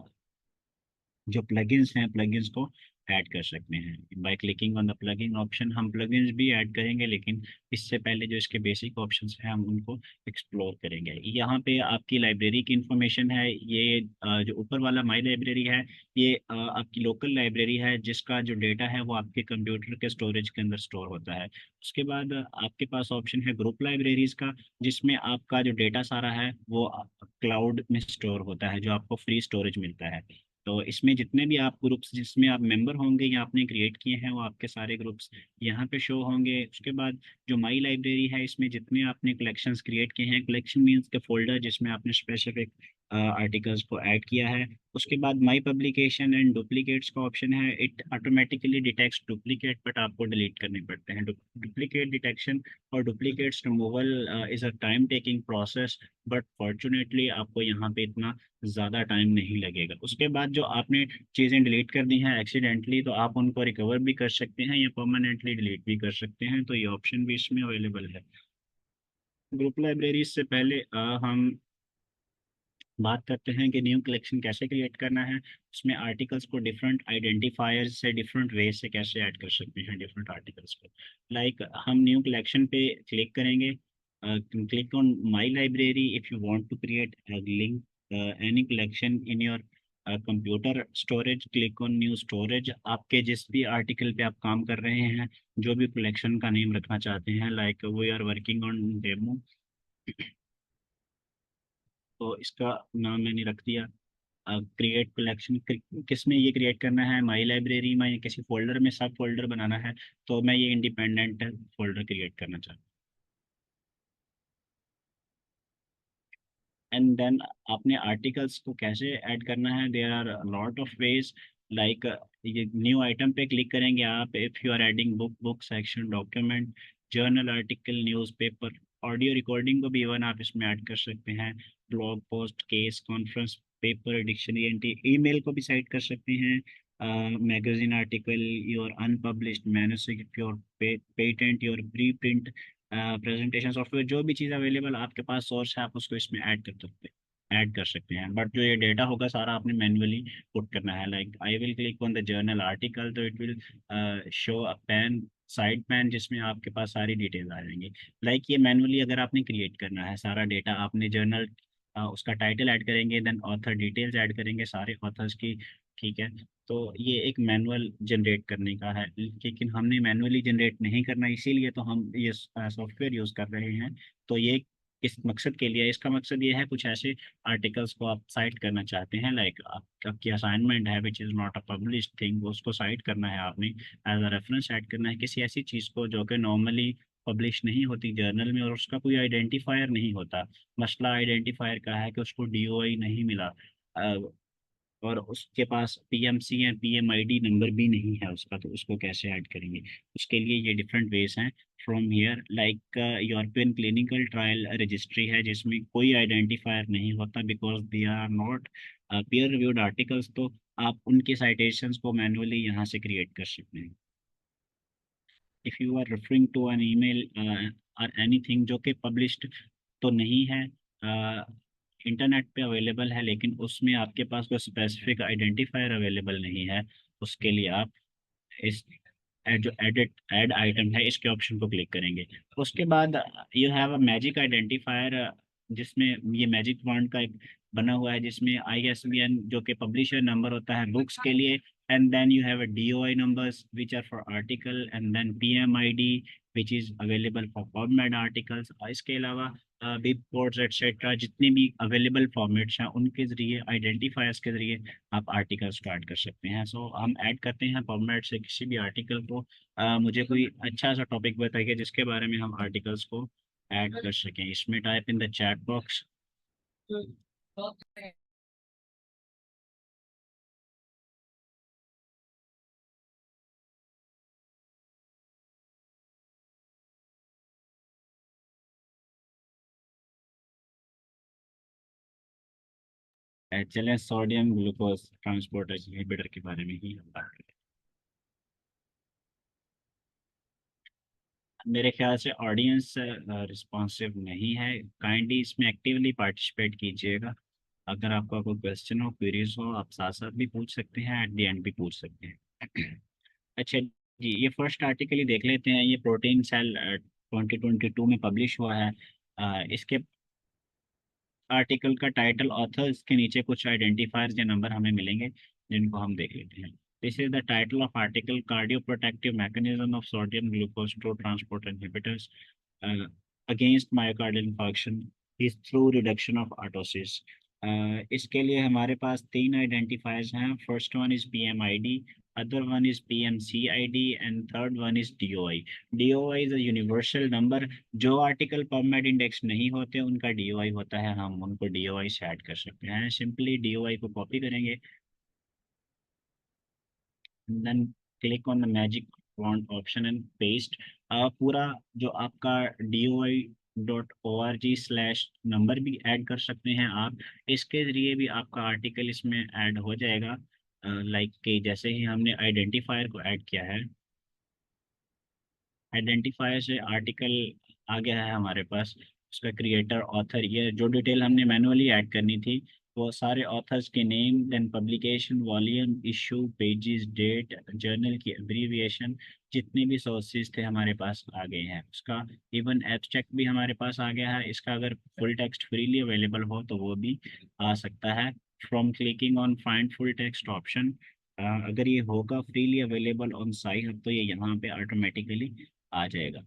Speaker 2: जो प्लगइन्स हैं प्लगइन्स को ऐड कर सकते हैं by clicking on the plugin option. हम प्लगइन्स भी ऐड करेंगे, लेकिन इससे पहले जो इसके बेसिक ऑप्शंस हैं हम उनको एक्सप्लोर करेंगे। यहाँ पे आपकी लाइब्रेरी की इंफॉर्मेशन है। ये जो ऊपर वाला माई लाइब्रेरी है, ये आपकी लोकल लाइब्रेरी है, जिसका जो डेटा है वो आपके कंप्यूटर के स्टोरेज के अंदर स्टोर होता है। उसके बाद आपके पास ऑप्शन है ग्रुप लाइब्रेरीज का, जिसमें आपका जो डेटा सारा है वो क्लाउड में स्टोर होता है, जो आपको फ्री स्टोरेज मिलता है। तो इसमें जितने भी आप ग्रुप्स जिसमें आप मेंबर होंगे या आपने क्रिएट किए हैं, वो आपके सारे ग्रुप्स यहाँ पे शो होंगे। उसके बाद जो माई लाइब्रेरी है, इसमें जितने आपने कलेक्शंस क्रिएट किए हैं, कलेक्शन मीन्स के फोल्डर जिसमें आपने स्पेसिफिक आर्टिकल्स को ऐड किया है। उसके बाद माई पब्लिकेशन एंड डुप्लीकेट्स का ऑप्शन है। It automatically detects duplicate, but आपको डिलीट करने पड़ते हैं। डुप्लीकेट डिटेक्शन और duplicates removal is a time taking process, but fortunately आपको यहाँ पे इतना ज़्यादा टाइम नहीं लगेगा। उसके बाद जो आपने चीज़ें डिलीट कर दी हैं एक्सीडेंटली, तो आप उनको रिकवर भी कर सकते हैं या परमानेंटली डिलीट भी कर सकते हैं, तो ये ऑप्शन भी इसमें अवेलेबल है। ग्रुप लाइब्रेरी से पहले हम बात करते हैं कि न्यू कलेक्शन कैसे क्रिएट करना है। उसमें आर्टिकल्स को डिफरेंट आइडेंटिफायर्स से डिफरेंट वे से कैसे ऐड कर सकते हैं डिफरेंट आर्टिकल्स को। लाइक हम न्यू कलेक्शन पे क्लिक करेंगे, click on my library if you want to create a link any collection in your computer storage. Click on new storage. आपके जिस भी आर्टिकल पे आप काम कर रहे हैं, जो भी कलेक्शन का नेम रखना चाहते हैं, like we are working on demo, तो इसका नाम मैंने रख दिया क्रिएट कलेक्शन। किस में ये क्रिएट करना है, माई लाइब्रेरी में या किसी फोल्डर में सब फोल्डर बनाना है, तो मैं ये इंडिपेंडेंट फोल्डर क्रिएट करना चाहता हूँ। एंड देन आपने आर्टिकल्स को कैसे ऐड करना है, there are lot of ways. Like ये न्यू आइटम पे क्लिक करेंगे आप, if you are adding book section, document, journal article, newspaper, audio recording को भी इवन आप इसमें ऐड कर सकते हैं। Blog post, case conference, paper, dictionary entry, email को भी साइड कर सकते हैं। Magazine article, your unpublished manuscript, your patent, your preprint presentation software, जो भी चीज़ अवेलेबल आपके पास सोर्स है, आप उसको इसमें ऐड कर सकते हैं। बट जो ये डेटा होगा सारा आपने मैन्युअली पुट करना है। Like I will click on the journal article, तो it will show a pane, side pane, जिसमें आपके पास सारी डिटेल्स आ जाएंगी। लाइक ये मैन्युअली अगर आपने क्रिएट करना है सारा डेटा, आपने जर्नल उसका टाइटल ऐड करेंगे, देन ऑथर डिटेल्स ऐड करेंगे सारे ऑथर्स की, ठीक है। तो ये एक मैनुअल जनरेट करने का है, लेकिन हमने मैनुअली जनरेट नहीं करना, इसीलिए तो हम ये सॉफ्टवेयर यूज़ कर रहे हैं। तो ये किस मकसद के लिए, इसका मकसद ये है, कुछ ऐसे आर्टिकल्स को आप साइट करना चाहते हैं, लाइक आपकी असाइनमेंट है which is not a published thing, उसको साइट करना है आपने, एज अ रेफरेंस ऐड करना है किसी ऐसी चीज़ को जो कि नॉर्मली पब्लिश नहीं होती जर्नल में, और उसका कोई आइडेंटिफायर नहीं होता। मसला आइडेंटिफायर का है कि उसको डीओआई नहीं मिला, और उसके पास पीएमसी या पीएमआईडी नंबर भी नहीं है उसका, तो उसको कैसे ऐड करेंगे। उसके लिए ये डिफरेंट वेज हैं from here. Like European clinical trial registry है, जिसमें कोई आइडेंटिफायर नहीं होता, because they are not peer reviewed articles, तो आप उनके साइटेशंस को मैनुअली यहाँ से क्रिएट कर सकते हैं। If you are referring to an email और एनीथिंग जो कि पब्लिश्ड तो नहीं है, इंटरनेट पे अवेलेबल है, लेकिन उसमें आपके पास कोई स्पेसिफिक आइडेंटिफायर अवेलेबल नहीं है, उसके लिए आप इस जो एड आइटम है इसके ऑप्शन को क्लिक करेंगे। उसके बाद you have a magic identifier, जिसमें ये मैजिक फॉन्ट का एक बना हुआ है, जिसमें ISBN जो कि पब्लिशर नंबर होता है बुक्स के लिए, and then you have a DOI numbers which are for article, and then PMID which is available for PubMed articles। इसके अलावा बिग कोड्स एटसेट्रा, जितने भी अवेलेबल फॉर्मेट्स हैं उनके ज़रिए, आइडेंटिफायर्स के ज़रिए आप आर्टिकल्स को ऐड कर सकते हैं। सो हम ऐड करते हैं पबमेड से किसी भी आर्टिकल को। मुझे कोई अच्छा सा टॉपिक बताइए जिसके बारे में हम आर्टिकल्स को ऐड कर सकें। इसमें type in the chat box. चलें सोडियम ग्लूकोज ट्रांसपोर्टर इनहिबिटर के बारे में ही हम बात करें। मेरे ख्याल से ऑडियंस रिस्पॉन्सिव नहीं है, काइंडली इसमें एक्टिवली पार्टिसिपेट कीजिएगा। अगर आपका कोई क्वेश्चन हो, क्वेरीज हो, आप साथ साथ भी पूछ सकते हैं, एट द एंड भी पूछ सकते हैं। अच्छा जी, ये फर्स्ट आर्टिकल ही देख लेते हैं। ये प्रोटीन सेल 2022 में पब्लिश हुआ है। इसके आर्टिकल का टाइटल, ऑथर्स के नीचे कुछ आइडेंटिफायर्स या नंबर हमें मिलेंगे, जिनको हम देख लेते हैं। This is the title of article, cardio protective mechanism of sodium glucose two transport inhibitors against myocardial infarction is through reduction of apoptosis. इसके लिए हमारे पास तीन आइडेंटिफायर्स हैं। First one is PMID, other one is PMCID, and third one is DOI. DOI is a universal number. जो आर्टिकल पबमेड इंडेक्स नहीं होते उनका DOI होता है, हम उनको DOI से ऐड कर सकते हैं। सिंपली DOI को कॉपी करेंगे, then click on the magic font option and paste. पूरा जो आपका DOI.org/नंबर भी ऐड कर सकते हैं आप। इसके ज़रिए भी आपका आर्टिकल इसमें ऐड हो जाएगा। लाइक कि जैसे ही हमने आइडेंटिफायर को ऐड किया है, आइडेंटिफायर से आर्टिकल आ गया है हमारे पास, उसका क्रिएटर, ऑथर, ये जो डिटेल हमने मैनुअली ऐड करनी थी, वो सारे ऑथर्स के name, then publication, volume, issue, pages, date, journal की एब्रीविएशन, जितने भी सोर्सेज थे हमारे पास आ गए हैं। उसका इवन एब्स्ट्रैक्ट भी हमारे पास आ गया है। इसका अगर फुल टेक्स्ट फ्रीली अवेलेबल हो तो वो भी आ सकता है from clicking on find full text option. अगर ये होगा फ्रीली अवेलेबल ऑन साइट तो ये यहाँ पे ऑटोमेटिकली आ जाएगा।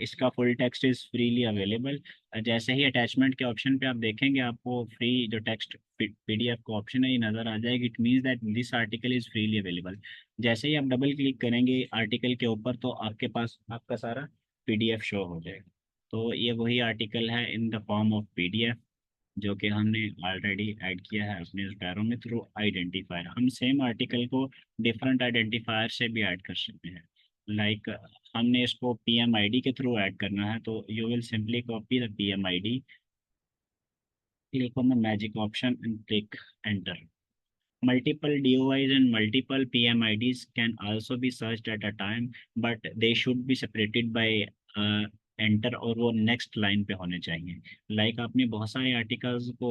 Speaker 2: इसका full text is freely available. जैसे ही अटैचमेंट के ऑप्शन पे आप देखेंगे, आपको फ्री जो टेक्स्ट PDF का ऑप्शन है ये नज़र आ जाएगी। It means that this article is freely available. जैसे ही आप डबल क्लिक करेंगे आर्टिकल के ऊपर तो आपके पास आपका सारा PDF शो हो जाएगा। तो ये वही आर्टिकल है in the form of PDF, जो कि हमने ऑलरेडी ऐड किया है अपने पैरों में थ्रू आइडेंटिफायर। हम सेम आर्टिकल को डिफरेंट आइडेंटिफायर से भी ऐड कर सकते हैं। लाइक हमने इसको PMID के थ्रू ऐड करना है, तो you will simply copy the PMID, click on the magic option and click enter. Multiple DOIs and multiple PMIDs can also be searched at a time, but they should be separated by enter, और वो नेक्स्ट लाइन पे होने चाहिए। लाइक आपने बहुत सारे आर्टिकल्स को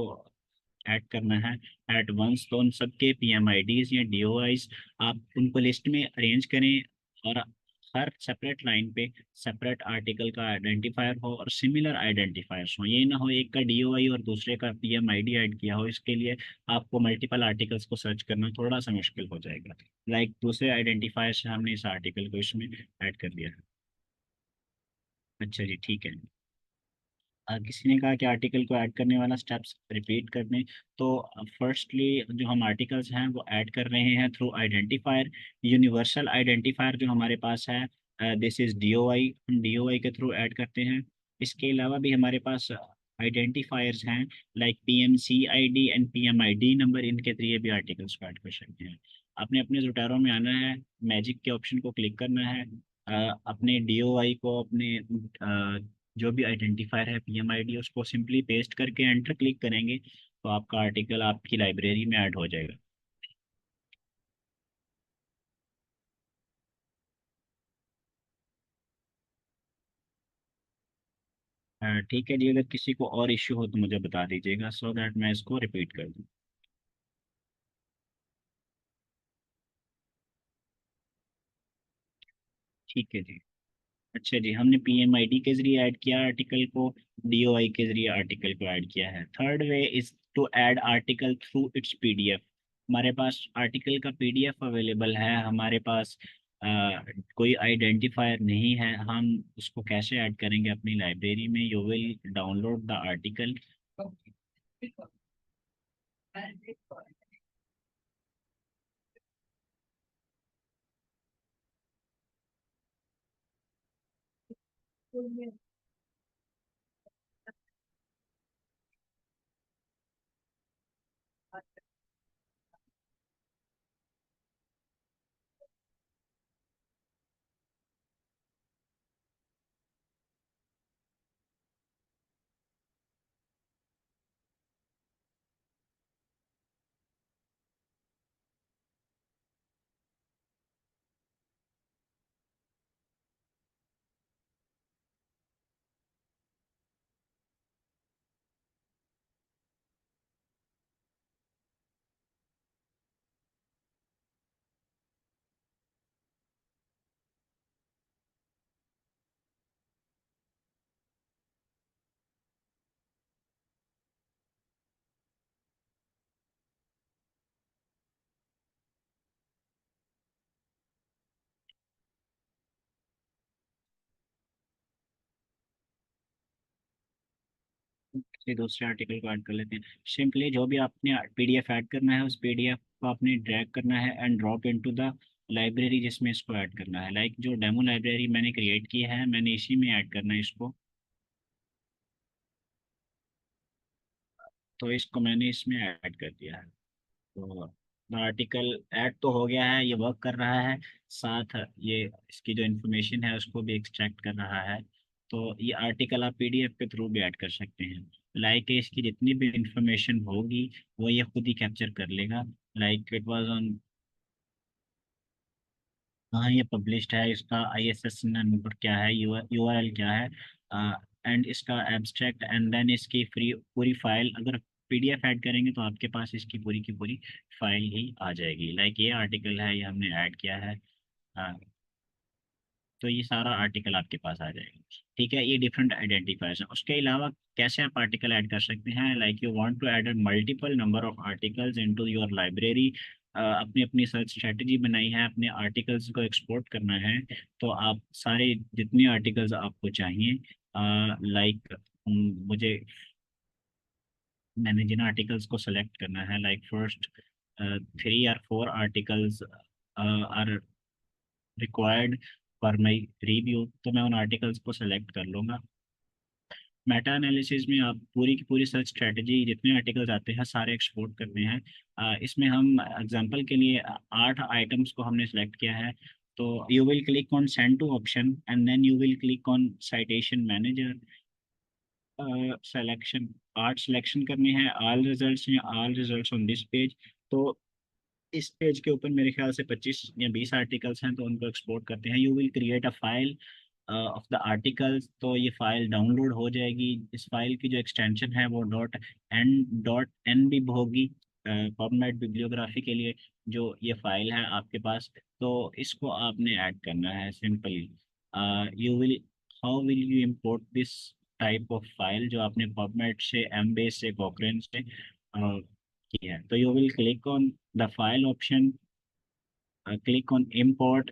Speaker 2: ऐड करना है एट वंस, तो उन सबके PMIDs या DOIs आप उनको लिस्ट में अरेंज करें, और हर सेपरेट लाइन पे सेपरेट आर्टिकल का आइडेंटिफायर हो और सिमिलर आइडेंटिफायर्स हो। ये ना हो एक का DOI और दूसरे का PMID ऐड किया हो। इसके लिए आपको मल्टीपल आर्टिकल्स को सर्च करना थोड़ा सा मुश्किल हो जाएगा। लाइक दूसरे आइडेंटिफायर से हमने इस आर्टिकल को इसमें ऐड कर दिया है। अच्छा जी, ठीक है। किसी ने कहा कि आर्टिकल को ऐड करने वाला स्टेप्स रिपीट करने, तो फर्स्टली जो हम आर्टिकल्स हैं वो ऐड कर रहे हैं थ्रू आइडेंटिफायर। यूनिवर्सल आइडेंटिफायर जो हमारे पास है, दिस इज़ DOI, हम DOI के थ्रू ऐड करते हैं। इसके अलावा भी हमारे पास आइडेंटिफायर्स हैं like PMCID and PMID number, इनके जरिए भी आर्टिकल्स को ऐड कर सकते हैं। आपने अपने जोटारो में आना है, मैजिक के ऑप्शन को क्लिक करना है, अपने DOI को, अपने जो भी आइडेंटिफायर है PMID, उसको सिंपली पेस्ट करके एंटर क्लिक करेंगे तो आपका आर्टिकल आपकी लाइब्रेरी में ऐड हो जाएगा। ठीक है जी, अगर किसी को और इश्यू हो तो मुझे बता दीजिएगा सो दैट मैं इसको रिपीट कर दूँ। ठीक है जी। अच्छा जी, हमने PMID के जरिए ऐड किया आर्टिकल को, DOI के जरिए आर्टिकल को ऐड किया है। Third way is to add article through its PDF। हमारे पास आर्टिकल का PDF अवेलेबल है, हमारे पास कोई आइडेंटिफायर नहीं है, हम उसको कैसे ऐड करेंगे अपनी लाइब्रेरी में? You will download the article. किसी दूसरे आर्टिकल को ऐड कर लेते हैं। सिंपली जो भी आपने PDF ऐड करना है उस PDF इसको आपने ड्रैग करना है and drop into the library जिसमें इसको ऐड करना है। लाइक जो डेमो लाइब्रेरी मैंने क्रिएट की है मैंने इसी में ऐड करना है इसको। तो इसको मैंने इसमें ऐड कर दिया है। तो आर्टिकल ऐड तो हो गया है, ये वर्क कर रहा है, साथ ये इसकी जो इन्फॉर्मेशन है उसको भी एक्सट्रैक्ट कर रहा है। तो ये आर्टिकल आप पीडीएफ के थ्रू भी ऐड कर सकते हैं। लाइक इसकी जितनी भी इंफॉर्मेशन होगी वो ये खुद ही कैप्चर कर लेगा। लाइक इट वाज ऑन, हाँ ये पब्लिश्ड है, इसका आईएसएन नंबर क्या है, यूआरएल क्या है, एंड इसका एब्स्ट्रैक्ट, एंड देन इसकी फ्री पूरी फाइल। अगर पीडीएफ ऐड करेंगे तो आपके पास इसकी पूरी की पूरी फाइल ही आ जाएगी। लाइक ये आर्टिकल है, ये हमने ऐड किया है, तो ये सारा आर्टिकल आपके पास आ जाएगा। ठीक है, ये डिफरेंट आइडेंटिफायर्स हैं। उसके अलावा कैसे आप आर्टिकल ऐड कर सकते हैं, like you want to add multiple number of articles into your library. अपनी अपनी सर्च स्ट्रेटजी बनाई है, अपने आर्टिकल्स को एक्सपोर्ट करना है। तो आप सारे जितने आर्टिकल्स आपको चाहिए, लाइक मुझे, मैंने जिन आर्टिकल्स को सेलेक्ट करना है, like first 3 or 4 articles are required for my review, तो मैं उन आर्टिकल्स को सेलेक्ट कर लूँगा। मेटा एनालिसिस में आप पूरी की पूरी सर्च स्ट्रेटजी, जितने आर्टिकल्स आते हैं सारे एक्सपोर्ट करते हैं। इसमें हम एग्जांपल के लिए 8 आइटम्स को हमने सेलेक्ट किया है। तो you will click on send to option and then you will click on citation manager selection, 8 selection करने हैं, all results on this page. तो इस पेज के ऊपर मेरे ख्याल से 25 या 20 आर्टिकल्स हैं, तो उनको एक्सपोर्ट करते हैं। You will create a file of the articles, तो ये फाइल डाउनलोड हो जाएगी। इस फाइल की जो एक्सटेंशन है वो डॉट एन भी होगी फॉर्मेट बिब्लियोग्राफी के लिए। जो ये फाइल है आपके पास, तो इसको आपने ऐड करना है simply. You will how will you import this type of file जो आपने फॉर्मेट से, एमबेस से, कॉकरेन से की है। तो you will click on the file option, click on import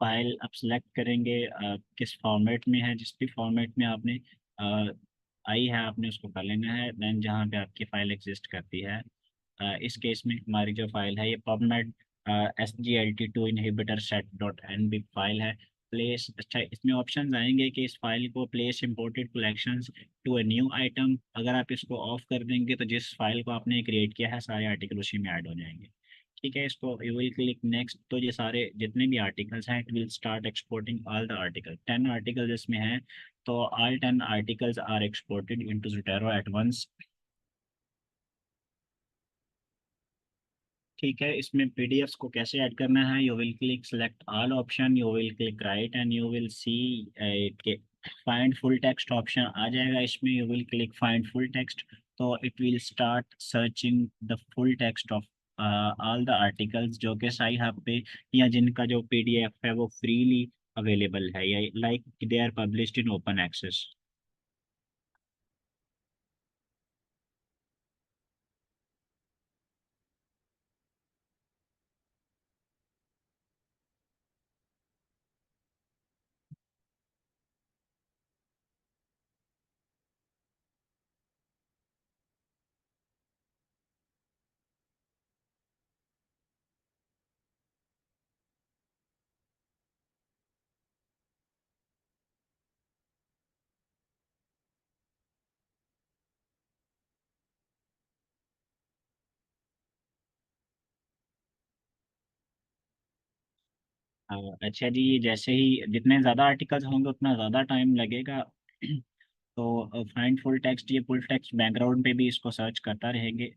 Speaker 2: file. आप सेलेक्ट करेंगे किस फॉर्मेट में है, जिस भी फॉर्मेट में आपने आई है आपने उसको कर लेना है। देन जहाँ पे आपकी फ़ाइल एग्जिस्ट करती है, इस केस में हमारी जो फाइल है ये PubMed SGLT2 inhibitor set dot N B file है। प्लेस, अच्छा इसमें ऑप्शंस आएंगे कि इस फाइल को place imported collections to a new item. अगर आप इसको ऑफ कर देंगे तो जिस फाइल को आपने क्रिएट किया है सारे आर्टिकल उसी में ऐड हो जाएंगे। ठीक है, इसको यू विल क्लिक नेक्स्ट, तो ये सारे जितने भी आर्टिकल्स हैं it will start exporting all the article. 10 articles इसमें हैं, तो all 10 articles are exported into Zotero at once. ठीक है, इसमें पीडीएफ्स को कैसे ऐड करना है, you will click select all option, you will click right and you will see find full text option आ जाएगा इसमें। You will click find full text, तो it will start searching the full text of all the articles जो कि साई हब पे या जिनका जो पीडीएफ है वो फ्रीली अवेलेबल है, या like they are published in open access. अच्छा जी, जैसे ही जितने ज़्यादा आर्टिकल्स होंगे उतना ज़्यादा टाइम लगेगा। तो फाइंड फुल टेक्स्ट, ये फुल टेक्स्ट बैकग्राउंड पे भी इसको सर्च करता रहेंगे।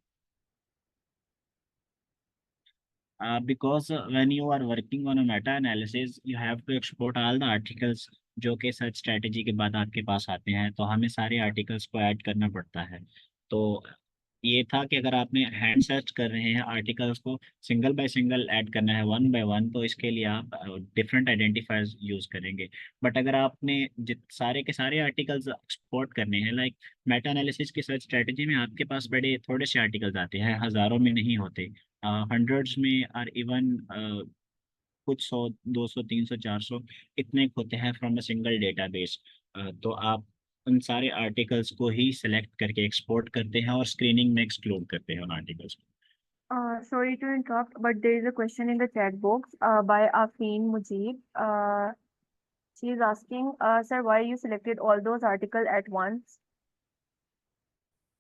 Speaker 2: Because when you are working on a meta analysis you have to export all the articles जो कि सर्च स्ट्रेटजी के बाद आपके पास आते हैं, तो हमें सारे आर्टिकल्स को ऐड करना पड़ता है। तो ये था कि अगर आपने हैंड सर्च कर रहे हैं आर्टिकल्स को सिंगल बाय सिंगल ऐड करना है, वन बाय वन, तो इसके लिए आप डिफरेंट आइडेंटिफायर्स यूज़ करेंगे। बट अगर आपने जित सारे के सारे आर्टिकल्स एक्सपोर्ट करने हैं, लाइक मेटा एनालिसिस की सर्च स्ट्रेटजी में आपके पास बड़े थोड़े से आर्टिकल्स आते हैं, हज़ारों में नहीं होते, हंड्रेड्स में, और इवन कुछ 100 200 300 400 इतने होते हैं फ्रॉम अ सिंगल डेटाबेस। तो आप उन सारे आर्टिकल्स को ही सिलेक्ट करके एक्सपोर्ट करते हैं और स्क्रीनिंग में एक्सक्लूड करते हैं उन आर्टिकल्स को।
Speaker 1: Sorry to interrupt, but there is a question in the chat box by Afeen Mujib. She is asking, sir, why you selected all those articles at once?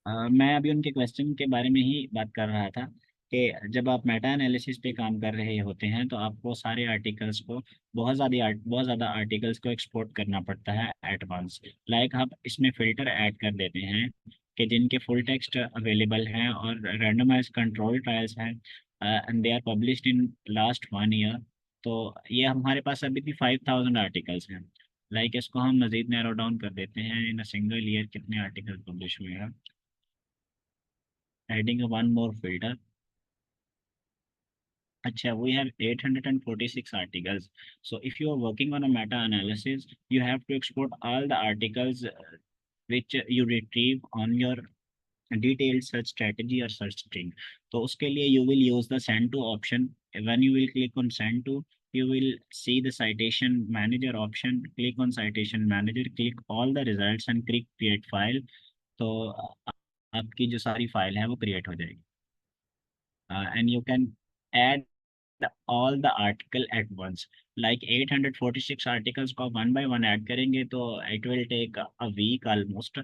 Speaker 2: मैं अभी उनके क्वेश्चन के बारे में ही बात कर रहा था कि जब आप मेटा एनालिसिस पे काम कर रहे होते हैं तो आपको सारे आर्टिकल्स को बहुत ज़्यादा आर्टिकल्स को एक्सपोर्ट करना पड़ता है एट वंस। लाइक आप इसमें फ़िल्टर ऐड कर देते हैं कि जिनके फुल टेक्स्ट अवेलेबल हैं और रैंडमाइज कंट्रोल ट्रायल्स हैं and they are published in last 1 year. तो ये हमारे पास अभी भी 5000 आर्टिकल्स हैं। लाइक इसको हम मज़ीद नैरो डाउन कर देते हैं इन अ सिंगल ईयर कितने आर्टिकल पब्लिश हुए हैं, adding a one more filter. Acha, we have 846 articles. So if you are working on a meta-analysis, you have to export all the articles which you retrieve on your detailed search strategy or search string. तो उसके लिए you will use the send to option. When you will click on send to, you will see the citation manager option. Click on citation manager, click all the results and click create file. तो आपकी जो सारी फाइल है वो क्रिएट हो जाएगी। And you can add all the article at once. Like 846 articles को वन बाय वन ऐड करेंगे तो it will take a week almost.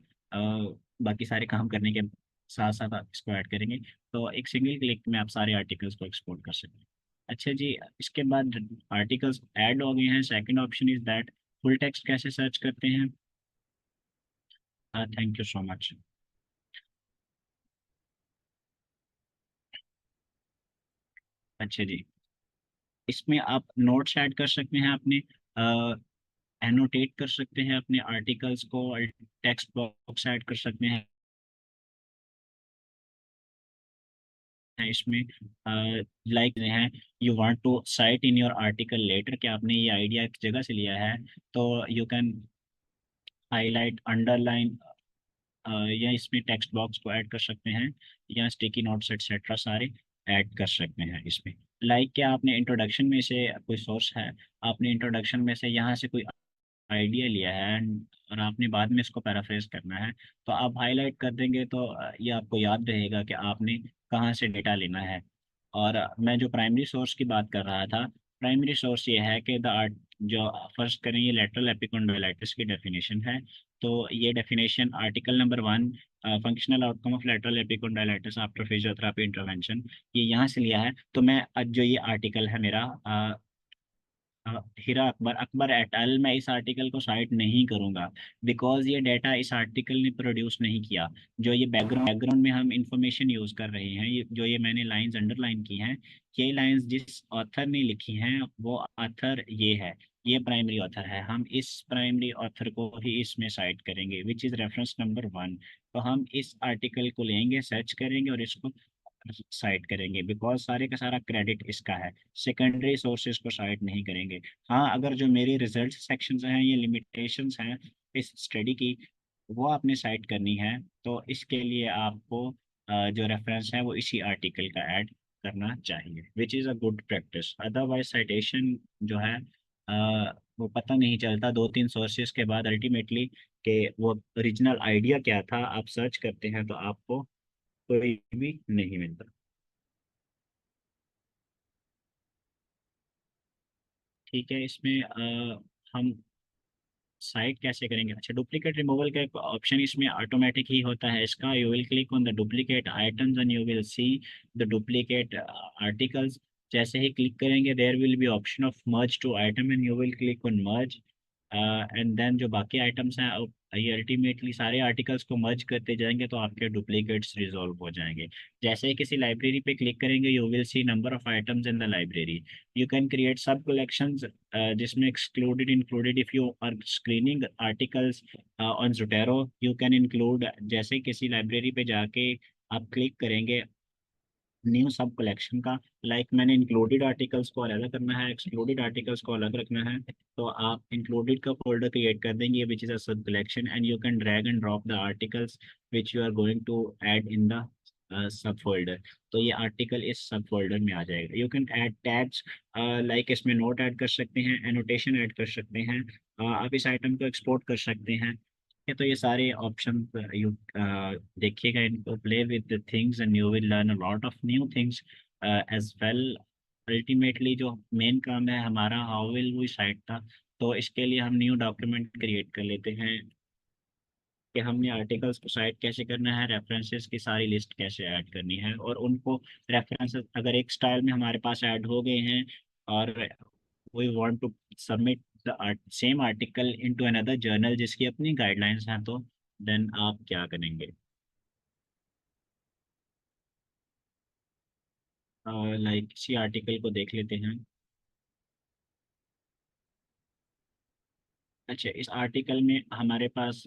Speaker 2: बाकी सारे काम करने के साथ साथ आप इसको ऐड करेंगे तो एक सिंगल क्लिक में आप सारे आर्टिकल्स को एक्सपोर्ट कर सकते हैं। अच्छा जी, इसके बाद आर्टिकल्स ऐड हो गए हैं, second option is that full text कैसे सर्च करते हैं। Thank you so much. अच्छा जी, इसमें आप नोट्स ऐड कर सकते हैं, अपने एनोटेट कर सकते हैं अपने आर्टिकल्स को, टेक्स्ट बॉक्स ऐड कर सकते हैं इसमें। लाइक हैं you want to cite in your article letter, कि आपने ये आइडिया एक जगह से लिया है तो यू कैन हाईलाइट अंडरलाइन या इसमें टेक्स्ट बॉक्स को ऐड कर सकते हैं या स्टिकी नोट्स एक्सेट्रा सारे ऐड कर सकते हैं इसमें। लाइक क्या आपने इंट्रोडक्शन में से कोई सोर्स है, आपने इंट्रोडक्शन में से यहाँ से कोई आइडिया लिया है और आपने बाद में इसको पैराफ्रेज करना है तो आप हाईलाइट कर देंगे तो ये आपको याद रहेगा कि आपने कहाँ से डेटा लेना है। और मैं जो प्राइमरी सोर्स की बात कर रहा था, प्राइमरी सोर्स ये है कि द आर्ट जो फर्स्ट करें ये लेटरल एपिकोंडाइलाइटिस की डेफिनेशन है। तो ये definition article number 1 functional outcome of lateral epicondylitis after physiotherapy intervention, ये यहाँ से लिया है। तो मैं आज जो ये आर्टिकल है मेरा हीरा अकबर अकबर एट अल, मैं इस आर्टिकल को साइट नहीं करूंगा बिकॉज ये डेटा इस आर्टिकल ने प्रोड्यूस नहीं किया। जो ये बैकग्राउंड में हम इंफॉर्मेशन यूज कर रहे हैं, ये जो ये मैंने लाइंस अंडरलाइन की हैं, ये लाइंस जिस ऑथर ने लिखी हैं वो ऑथर ये है, ये प्राइमरी ऑथर है। हम इस प्राइमरी ऑथर को ही इसमें साइट करेंगे विच इज़ रेफरेंस नंबर 1। तो हम इस आर्टिकल को लेंगे, सर्च करेंगे और इसको साइट करेंगे बिकॉज सारे का सारा क्रेडिट इसका है, सेकेंडरी सोर्सेज को साइट नहीं करेंगे। हाँ, अगर जो मेरी रिजल्ट सेक्शंस हैं, ये लिमिटेशंस हैं इस स्टडी की, वो आपने साइट करनी है तो इसके लिए आपको जो रेफरेंस है वो इसी आर्टिकल का ऐड करना चाहिए विच is a good practice. Otherwise citation जो है वो पता नहीं चलता 2-3 सोर्सेज के बाद अल्टीमेटली कि वो ओरिजिनल आइडिया क्या था, आप सर्च करते हैं तो आपको कोई भी नहीं मिलता। ठीक है, इसमें हम साइट कैसे करेंगे। अच्छा, डुप्लीकेट रिमूवल का एक ऑप्शन इसमें ऑटोमेटिक ही होता है इसका। You will click on the duplicate items and you will see the duplicate articles. जैसे ही क्लिक करेंगे there will be option of merge two item and you will click on merge and then जो बाकी आइटम्स हैं ये अल्टीमेटली सारे आर्टिकल्स को मर्ज करते जाएंगे तो आपके डुप्लीकेट्स रिजॉल्व हो जाएंगे। जैसे ही किसी लाइब्रेरी पे क्लिक करेंगे you will see number of items in the library. You can create sub collections जिसमें excluded included if you are screening articles on Zotero you can include. जैसे किसी लाइब्रेरी पे जाके आप क्लिक करेंगे न्यू सब कलेक्शन का, लाइक मैंने इंक्लूडेड आर्टिकल्स को अलग करना है, एक्सक्लूडेड आर्टिकल्स को अलग रखना है, तो आप इंक्लूडेड का फोल्डर क्रिएट कर देंगे विच is a sub collection and you can drag and drop the articles which you are going to add in the sub folder. तो ये आर्टिकल इस सब फोल्डर में आ जाएगा। You can add tags, like इसमें नोट ऐड कर सकते हैं, एनोटेशन ऐड कर सकते हैं, आप इस आइटम को एक्सपोर्ट कर सकते हैं। है, तो ये सारे ऑप्शन यू देखिएगा, इनको play with the things and you will learn a lot of new things as well. Ultimately जो मेन काम है हमारा, हाउ विल वी साइट था, तो इसके लिए हम न्यू डॉक्यूमेंट क्रिएट कर लेते हैं कि हमने आर्टिकल्स को साइट कैसे करना है, रेफरेंसेस की सारी लिस्ट कैसे ऐड करनी है, और उनको रेफरेंसेस अगर एक स्टाइल में हमारे पास ऐड हो गए हैं और we want to submit the same article into another journal जिसकी अपनी गाइडलाइंस हैं, तो देन आप क्या करेंगे? लाइक किसी आर्टिकल को देख लेते हैं। अच्छा, इस आर्टिकल में हमारे पास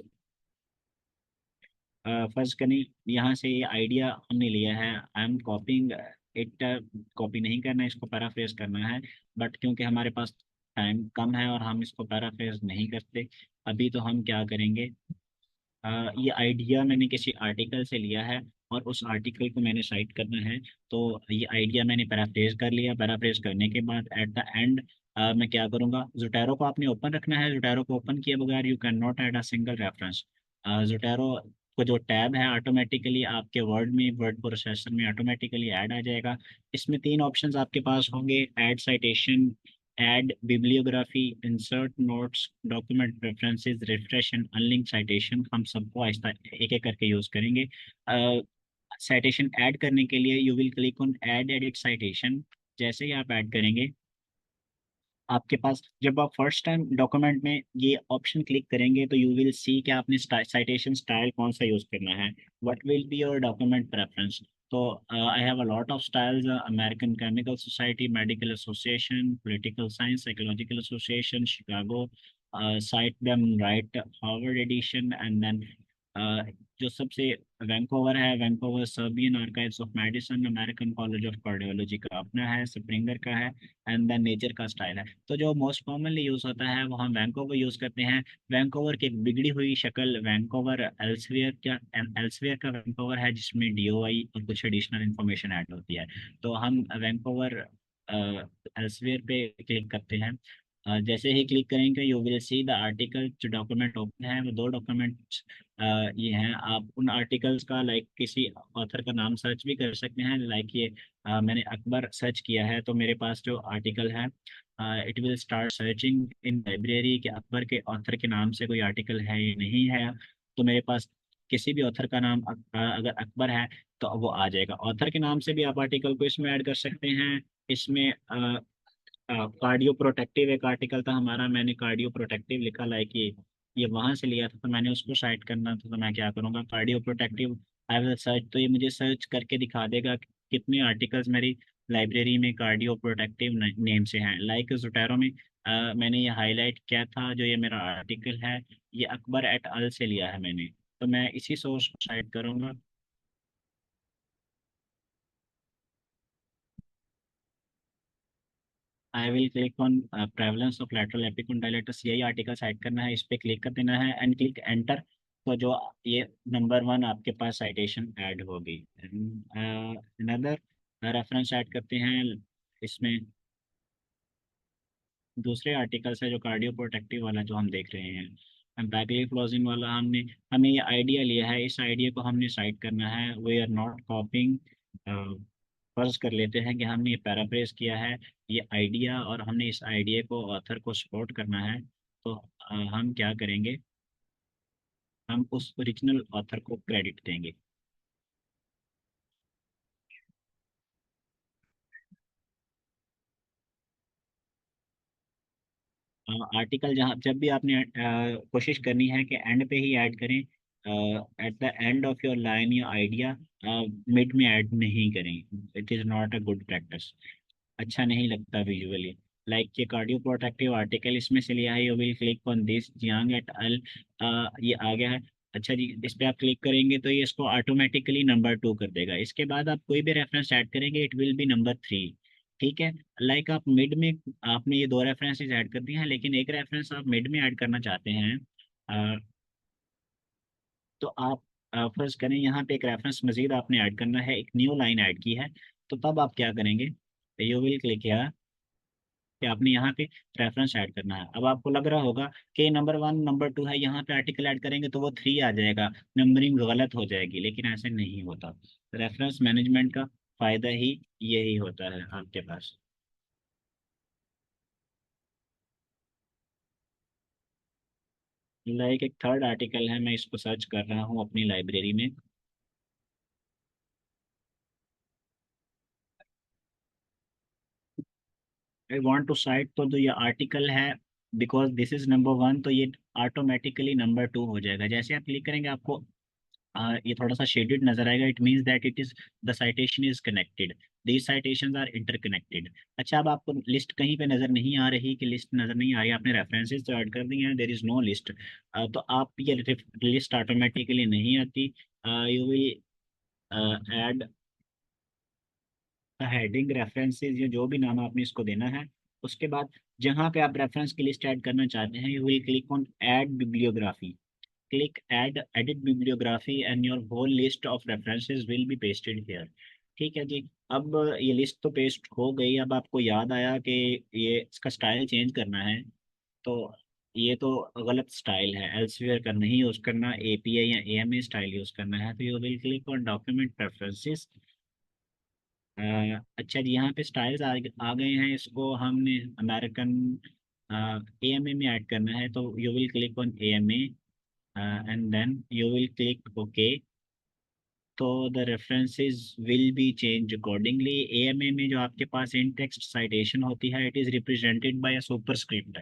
Speaker 2: फर्स्ट करें, यहाँ से ये आइडिया हमने लिया है, आई एम कॉपिंग इट। कॉपी नहीं करना है, इसको पैराफ्रेज करना है, बट क्योंकि हमारे पास टाइम कम है और हम इसको पैराफ्रेज नहीं करते अभी, तो हम क्या करेंगे, ये आइडिया मैंने किसी आर्टिकल से लिया है और उस आर्टिकल को मैंने साइट करना है। तो ये आइडिया मैंने पैराफ्रेज कर लिया, पैराफ्रेज करने के बाद एट द एंड मैं क्या करूँगा, जोटेरो को आपने ओपन रखना है। जोटेरो को ओपन किए बगैर you can not add a single reference. Zotero को जो टैब है ऑटोमेटिकली आपके वर्ड में, वर्ड प्रोसेसर में ऑटोमेटिकली ऐड आ जाएगा। इसमें तीन ऑप्शंस आपके पास होंगे, add citation, add bibliography, insert notes, document references, refresh and unlink citation. हम सबको आहिस्ता एक एक करके यूज करेंगे। साइटेशन ऐड करने के लिए you will click on add edit citation. जैसे ही आप ऐड करेंगे, आपके पास जब आप फर्स्ट टाइम डॉक्यूमेंट में ये ऑप्शन क्लिक करेंगे तो यू विल सी कि आपने साइटेशन स्टाइल कौन सा यूज करना है, what will be your document preference. तो I have a lot of styles, American Chemical Society, Medical Association, Political Science, Psychological Association, Chicago, Cite Them Right, Harvard edition, and then जो सबसे वैंकोवर है, Vancouver Serbian Archives of Medicine, American College of Cardiology का अपना है, स्प्रिंगर का है, एंड देन नेचर का स्टाइल है। तो जो मोस्ट कॉमनली यूज़ होता है वो हम वैंकोवर यूज़ करते हैं। वैंकोवर की एक बिगड़ी हुई शक्ल वैंकोवर एल्सवियर का वैंकोवर है, जिसमें डीओआई और कुछ एडिशनल इंफॉर्मेशन ऐड होती है। तो हम वैंकोवर एल्सवियर पे क्लिक करते हैं। जैसे ही क्लिक करेंगे you will see the article. जो डॉक्यूमेंट ओपन है वो दो डॉक्यूमेंट्स ये हैं। आप उन आर्टिकल्स का लाइक किसी ऑथर का नाम सर्च भी कर सकते हैं, लाइक ये मैंने अकबर सर्च किया है तो मेरे पास जो आर्टिकल है, it will start searching in library कि अकबर के ऑथर के नाम से कोई आर्टिकल है या नहीं है। तो मेरे पास किसी भी ऑथर का नाम अगर अकबर है तो वो आ जाएगा। ऑथर के नाम से भी आप आर्टिकल को इसमें ऐड कर सकते हैं। इसमें कार्डियो प्रोटेक्टिव एक आर्टिकल था हमारा, मैंने कार्डियो प्रोटेक्टिव लिखा, लाइक ये वहां से लिया था तो मैंने उसको साइट करना था, तो मैं क्या करूँगा, cardio protective I will search. तो ये मुझे सर्च करके दिखा देगा कि कितने आर्टिकल्स मेरी लाइब्रेरी में कार्डियो प्रोटेक्टिव नेम से हैं। लाइक जोटेरो में मैंने ये हाईलाइट किया था, जो ये मेरा आर्टिकल है ये अकबर एट अल से लिया है मैंने, तो मैं इसी सोर्स को साइट करूँगा। I will click on prevalence of lateral epicondylitis, यही आर्टिकल साइट करना है, इस पे क्लिक कर देना है एंड क्लिक एंटर। तो जो ये नंबर वन आपके पास साइटेशन ऐड होगी। अनदर रेफरेंस ऐड करते हैं इसमें, दूसरे आर्टिकल से जो कार्डियो प्रोटेक्टिव वाला जो हम देख रहे हैं, बैकली क्लोजिंग वाला, हमें ये आइडिया लिया है, इस आइडिया को हमने साइट करना है। We are not copying. फर्ज कर लेते हैं कि हमने ये पैराफ्रेज किया है ये आइडिया और हमने इस आइडिया को ऑथर को सपोर्ट करना है, तो हम क्या करेंगे, हम उस ओरिजिनल ऑथर को क्रेडिट देंगे। आर्टिकल जहाँ जब भी आपने कोशिश करनी है कि एंड पे ही ऐड करें, at the end of your line या आइडिया मिड में ऐड नहीं करें, it is not a good practice, अच्छा नहीं लगता विजुअली। लाइक ये कार्डियो प्रोटेक्टिव आर्टिकल इसमें से लिया है, you will click on this Jiang et al, ये आ गया है। अच्छा जी, इस पे आप क्लिक करेंगे तो ये इसको ऑटोमेटिकली नंबर 2 कर देगा। इसके बाद आप कोई भी रेफरेंस ऐड करेंगे इट विल बी नंबर 3। ठीक है, लाइक आप मिड में, आपने ये दो रेफरेंसेस ऐड कर दिए हैं लेकिन एक रेफरेंस आप मिड में ऐड करना चाहते हैं, अ, तो आप फर्स्ट करें, यहाँ पे एक रेफरेंस मजीद आपने ऐड करना है, एक न्यू लाइन ऐड की है, तो तब आप क्या करेंगे, यू विल क्लिक कि आपने यहाँ पे रेफरेंस ऐड करना है। अब आपको लग रहा होगा कि नंबर 1 नंबर 2 है, यहाँ पे आर्टिकल ऐड करेंगे तो वो 3 आ जाएगा, नंबरिंग गलत हो जाएगी, लेकिन ऐसे नहीं होता। रेफरेंस मैनेजमेंट का फायदा ही यही होता है आपके पास। लाइक एक थर्ड आर्टिकल है, मैं इसको सर्च कर रहा हूँ अपनी लाइब्रेरी में। आई वॉन्ट टू साइट, तो जो ये आर्टिकल है बिकॉज दिस इज नंबर 1, तो ये ऑटोमेटिकली नंबर 2 हो जाएगा। जैसे आप क्लिक करेंगे आपको ये थोड़ा सा शेडेड नजर आएगा, it means that it is the citation is connected, these citations are interconnected. अच्छा, अब आपको लिस्ट कहीं पे नजर नहीं आ रही, कि लिस्ट नजर नहीं आ रही, आपने रेफरेंसेस तो ऐड कर दिए हैं, देयर इज नो लिस्ट, तो आप ये लिस्ट ऑटोमेटिकली नहीं आती। You will add heading references, या जो भी नाम आपने इसको देना है। उसके बाद जहाँ पे आप रेफरेंस की लिस्ट ऐड करना चाहते हैं, you will click on add bibliography, click add edit bibliography and your whole list of references will be pasted here। ठीक है जी। अब ये लिस्ट तो पेस्ट हो गई, अब आपको याद आया कि ये इसका स्टाइल चेंज करना है, तो ये तो गलत स्टाइल है, एल्सवेयर का नहीं यूज़ करना, एपीआई या एएमए स्टाइल यूज़ करना है। तो you will click on document preferences. अच्छा जी, यहाँ पे स्टाइल्स आ गए हैं, इसको हमने अमेरिकन एएमए में ऐड करना है, तो you will click on AMA and then you will click OK। तो the references will be change accordingly. AMA में जो आपके पास इन टेक्स्ट साइटेशन होती है, it is represented by a superscript.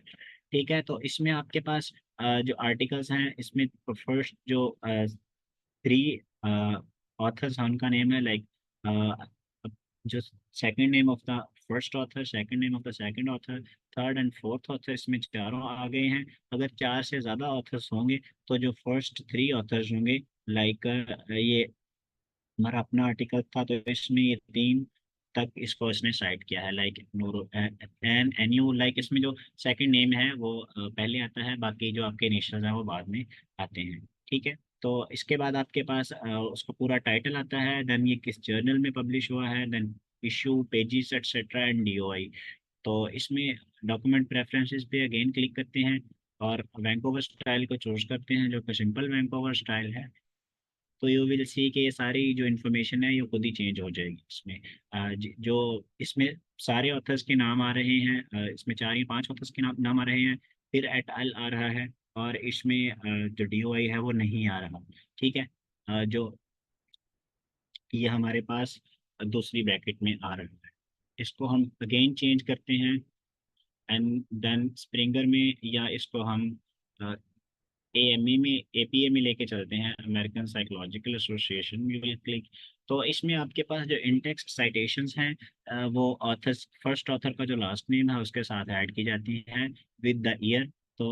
Speaker 2: ठीक है, तो इसमें आपके पास जो आर्टिकल्स हैं, इसमें फर्स्ट जो 3 ऑथर्स हैं उनका नेम है, लाइक जो second name of the first author, second name of the second author, third and fourth author, इसमें चारों आ गए हैं। अगर 4 से ज़्यादा ऑथर्स होंगे तो जो फर्स्ट 3 ऑथर्स होंगे, लाइक ये हमारा अपना आर्टिकल था, तो इसमें ये 3 तक इसको इसने साइट किया है, like Noor N N U, like इसमें जो सेकंड नेम है वो पहले आता है, बाकी जो आपके इनिशियल्स हैं वो बाद में आते हैं। ठीक है, तो इसके बाद आपके पास उसका पूरा टाइटल आता है, देन ये किस जर्नल में पब्लिश हुआ है, then issue, pages etcetera and DOI. तो इसमें डॉक्यूमेंट प्रेफरेंसेस पे अगेन क्लिक करते हैं और वैंकोवर स्टाइल को चूज करते हैं, जो कि सिंपल वैंकोवर स्टाइल है। तो यू विल सी कि ये सारी जो इन्फॉर्मेशन है ये खुद ही चेंज हो जाएगी इसमें। जो इसमें सारे ऑथर्स के नाम आ रहे हैं, इसमें 4 या 5 ऑथर्स के नाम आ रहे हैं, फिर एट अल आ रहा है, और इसमें जो डीओआई है वो नहीं आ रहा। ठीक है, जो ये हमारे पास दूसरी ब्रैकेट में आ रहा है, इसको हम अगेन चेंज करते हैं, एंड देन स्प्रिंगर में, या इसको हम एएमई में, एपीए में लेके चलते हैं, American psychological association, you will click. तो इसमें आपके पास जो इंटेक्स्ट साइटेशंस हैं, वो ऑथर्स, फर्स्ट ऑथर का जो लास्ट नेम है उसके साथ ऐड की जाती हैं विद द ईयर। तो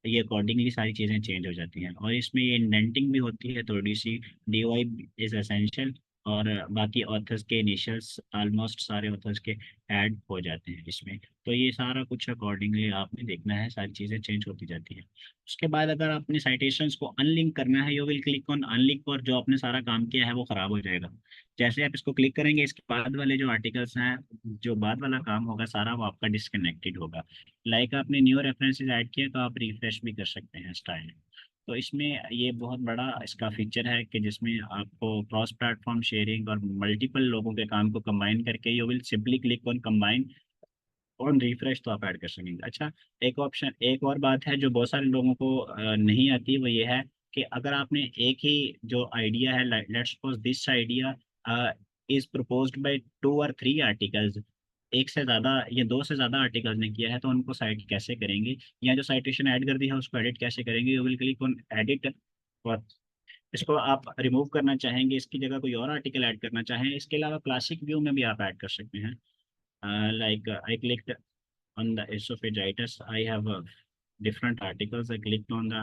Speaker 2: ये अकॉर्डिंगली सारी चीज़ें चेंज हो जाती हैं, और इसमें ये इंडेंटिंग भी होती है थोड़ी सी, डीवाई इज एसेंशियल, और बाकी ऑथर्स के इनिशियल्स ऑलमोस्ट सारे ऑथर्स के ऐड हो जाते हैं इसमें। तो ये सारा कुछ अकॉर्डिंगली आपने देखना है, सारी चीज़ें चेंज होती जाती हैं। उसके बाद अगर आपने साइटेशंस को अनलिंक करना है, you will click on unlink, और जो आपने सारा काम किया है वो खराब हो जाएगा। जैसे आप इसको क्लिक करेंगे, इसके बाद वाले जो आर्टिकल्स हैं, जो बाद वाला काम होगा सारा, वो आपका डिसकनेक्टेड होगा। लाइक आपने न्यू रेफरेंसेस ऐड किए तो आप रिफ्रेश भी कर सकते हैं स्टाइल। तो इसमें ये बहुत बड़ा इसका फीचर है कि जिसमें आपको क्रॉस प्लेटफॉर्म शेयरिंग और मल्टीपल लोगों के काम को कंबाइन करके, you will simply click on combine on refresh, तो आप ऐड कर सकेंगे। अच्छा, एक ऑप्शन, एक और बात है जो बहुत सारे लोगों को नहीं आती, वो ये है कि अगर आपने एक ही जो आइडिया है, let's suppose this idea is proposed by 2 और 3 आर्टिकल्स, एक से ज़्यादा या 2 से ज़्यादा आर्टिकल्स ने किया है, तो उनको साइट कैसे करेंगे, या जो साइटेशन ऐड कर दी है उसको एडिट कैसे करेंगे। You will click on edit, और इसको आप रिमूव करना चाहेंगे, इसकी जगह कोई और आर्टिकल ऐड करना चाहें, इसके अलावा क्लासिक व्यू में भी आप ऐड कर सकते हैं। Like I click on the esophagitis, I have different articles, I clicked on the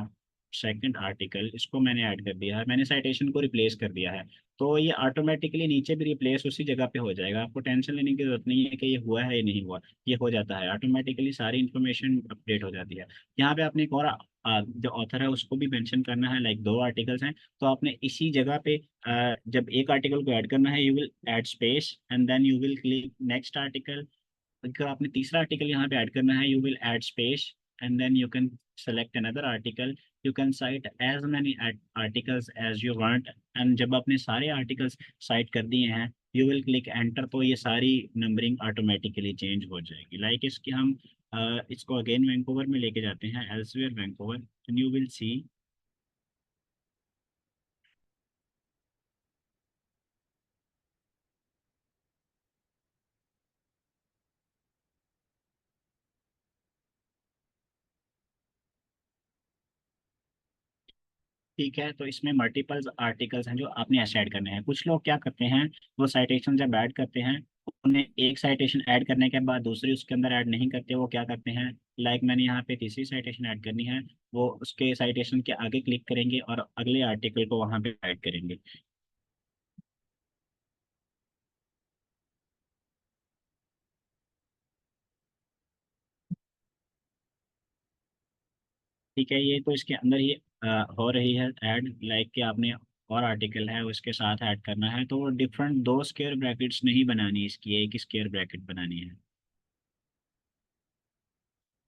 Speaker 2: second article, इसको मैंने ऐड कर दिया है, मैंने साइटेशन को रिप्लेस कर दिया है। तो ये ऑटोमेटिकली नीचे भी रिप्लेस उसी जगह पे हो जाएगा, आपको टेंशन लेने की जरूरत नहीं है कि ये हुआ है या नहीं हुआ, ये हो जाता है ऑटोमेटिकली, सारी इन्फॉर्मेशन अपडेट हो जाती है। यहाँ पे आपने एक और जो ऑथर है उसको भी मेंशन करना है, लाइक 2 आर्टिकल्स हैं, तो आपने इसी जगह पे जब एक आर्टिकल को ऐड करना है, you will add space and then you will click next article, अगर आपने तीसरा आर्टिकल यहाँ पे ऐड करना है, you will add space and then you can select another article, you can cite as many articles as you want. And जब आपने सारे आर्टिकल्स साइट कर दिए हैं, यू विल क्लिक एंटर, तो ये सारी नंबरिंग ऑटोमेटिकली चेंज हो जाएगी। लाइक इसकी हम इसको अगेन वैंकूवर में लेके जाते हैं, elsewhere Vancouver, and you will सी। ठीक है, तो इसमें मल्टीपल आर्टिकल्स हैं जो आपने ऐसे ऐड करने हैं। कुछ लोग क्या करते हैं, वो साइटेशन जब ऐड करते हैं, उन्हें एक साइटेशन ऐड करने के बाद दूसरी उसके अंदर ऐड नहीं करते। वो क्या करते हैं, लाइक मैंने यहाँ पे तीसरी साइटेशन ऐड करनी है, वो उसके साइटेशन के आगे क्लिक करेंगे और अगले आर्टिकल को वहाँ पे ऐड करेंगे। ठीक है, ये तो इसके अंदर ही हो रही है ऐड, लाइक कि आपने और आर्टिकल है उसके साथ ऐड करना है, तो डिफरेंट दो स्क्वायर ब्रैकेट्स नहीं बनानी, इसकी एक स्क्वायर ब्रैकेट बनानी है।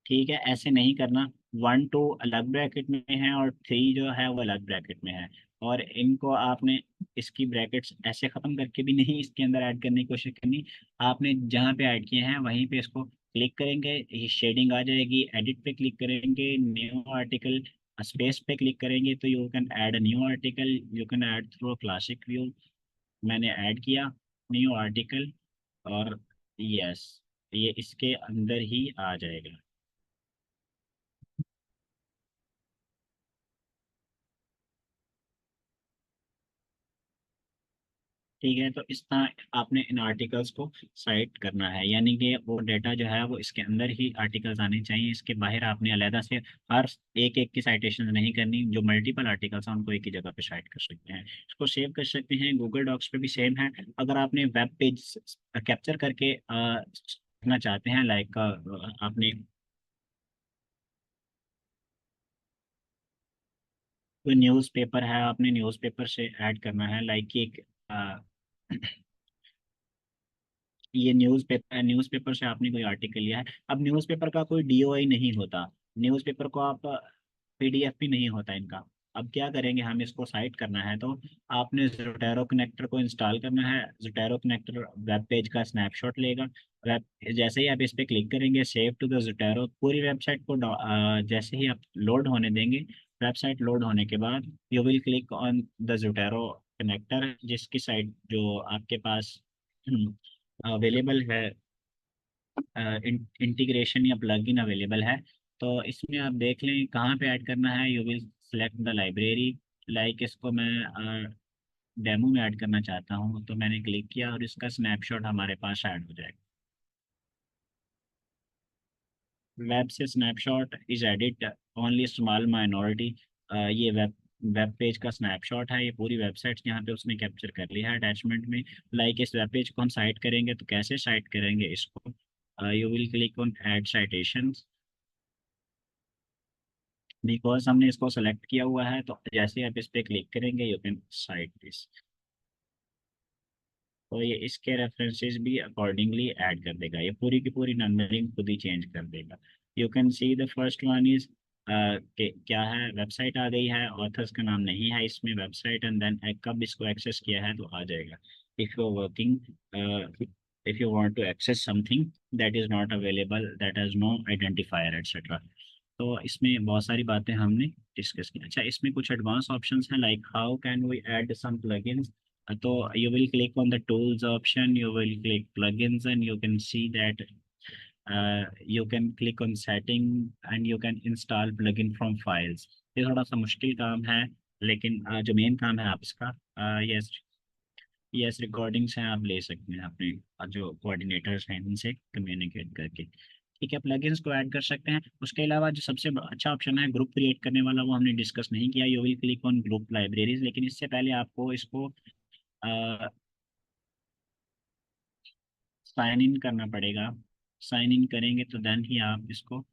Speaker 2: ठीक है, ऐसे नहीं करना। 1 2 अलग ब्रैकेट में है और 3 जो है वो अलग ब्रैकेट में है, और इनको आपने इसकी ब्रैकेट्स ऐसे ख़त्म करके भी नहीं इसके अंदर ऐड करने की कोशिश करनी। आपने जहाँ पे ऐड किए हैं वहीं पे इसको क्लिक करेंगे, ये शेडिंग आ जाएगी, एडिट पे क्लिक करेंगे, न्यू आर्टिकल, स्पेस पे क्लिक करेंगे, तो you can add a new article, you can add through classic view. मैंने ऐड किया न्यू आर्टिकल, और यस, ये इसके अंदर ही आ जाएगा। ठीक है, तो इस तरह आपने इन आर्टिकल्स को साइट करना है, यानी कि वो डेटा जो है वो इसके अंदर ही आर्टिकल्स आने चाहिए, इसके बाहर आपने अलहदा से हर एक एक की साइटेशन नहीं करनी। जो मल्टीपल आर्टिकल्स हैं उनको एक ही जगह पे साइट कर सकते हैं, इसको सेव कर सकते हैं। गूगल डॉक्स पे भी सेम है। अगर आपने वेब पेज कैप्चर करके रखना चाहते हैं, लाइक आपने कोई न्यूज़पेपर है, आपने न्यूज़पेपर से ऐड करना है, लाइक कि एक ये न्यूज़पेपर है, न्यूज़पेपर से आपने कोई आर्टिकल लिया है। अब न्यूज़पेपर का कोई डीओआई नहीं होता, न्यूज़पेपर को आप पीडीएफ भी नहीं होता इनका। अब क्या करेंगे, हम इसको साइट करना है, तो आपने ज़ोटैरो कनेक्टर को इंस्टॉल करना है। ज़ोटैरो कनेक्टर वेब पेज का स्नैपशॉट लेगा। वेब जैसे ही आप इस पर क्लिक करेंगे, सेव टू द ज़ोटैरो, पूरी वेबसाइट को जैसे ही आप लोड होने देंगे, वेबसाइट लोड होने के बाद you will click on the Zotero connector, जिसकी साइट जो आपके पास अवेलेबल है, इंटीग्रेशन या प्लगइन अवेलेबल है, तो इसमें आप देख लें कहाँ पे ऐड करना है। You will select the library, like इसको मैं डेमो में ऐड करना चाहता हूँ, तो मैंने क्लिक किया और इसका स्नैपशॉट हमारे पास ऐड हो जाएगा। वेब से snapshot is edit only small minority, ये वेब पेज का स्नैपशॉट है, ये पूरी वेबसाइट यहाँ पे उसने कैप्चर कर लिया है अटैचमेंट में। लाइक इस वेब पेज को हम साइट करेंगे, तो कैसे साइट करेंगे इसको, you will click on add citations, because हमने इसको सेलेक्ट किया हुआ है, तो जैसे आप इस पे क्लिक करेंगे यू कैन साइट दिस, तो ये इसके रेफरेंसेस भी अकॉर्डिंगली ऐड कर देगा, ये पूरी की पूरी नंबरिंग खुद ही चेंज कर देगा। You can see the first one is क्या है, वेबसाइट आ गई है, ऑथर्स का नाम नहीं है इसमें, वेबसाइट, एंड देन कब इसको एक्सेस किया है तो आ जाएगा। If you working, if you want to access something that is not available, that has no identifier etcetera. तो इसमें बहुत सारी बातें हमने डिस्कस की। अच्छा, इसमें कुछ एडवांस ऑप्शंस हैं, like how can we add some plugins, तो you will click on the tools option, you will click plugins, and you can see that you can click on setting and you can install plugin from files। ये थोड़ा सा मुश्किल काम है, लेकिन जो मेन काम है आप इसका, यस यस, रिकॉर्डिंग्स हैं, आप ले सकते हैं अपने जो कोऑर्डिनेटर्स हैं इनसे कम्युनिकेट करके। ठीक है, प्लगइन्स को ऐड कर सकते हैं। उसके अलावा जो सबसे अच्छा ऑप्शन है ग्रुप क्रिएट करने वाला, वो हमने डिस्कस नहीं किया। You will click on group libraries, लेकिन इससे पहले आपको इसको साइन इन करना पड़ेगा। साइन इन करेंगे तो देन ही आप इसको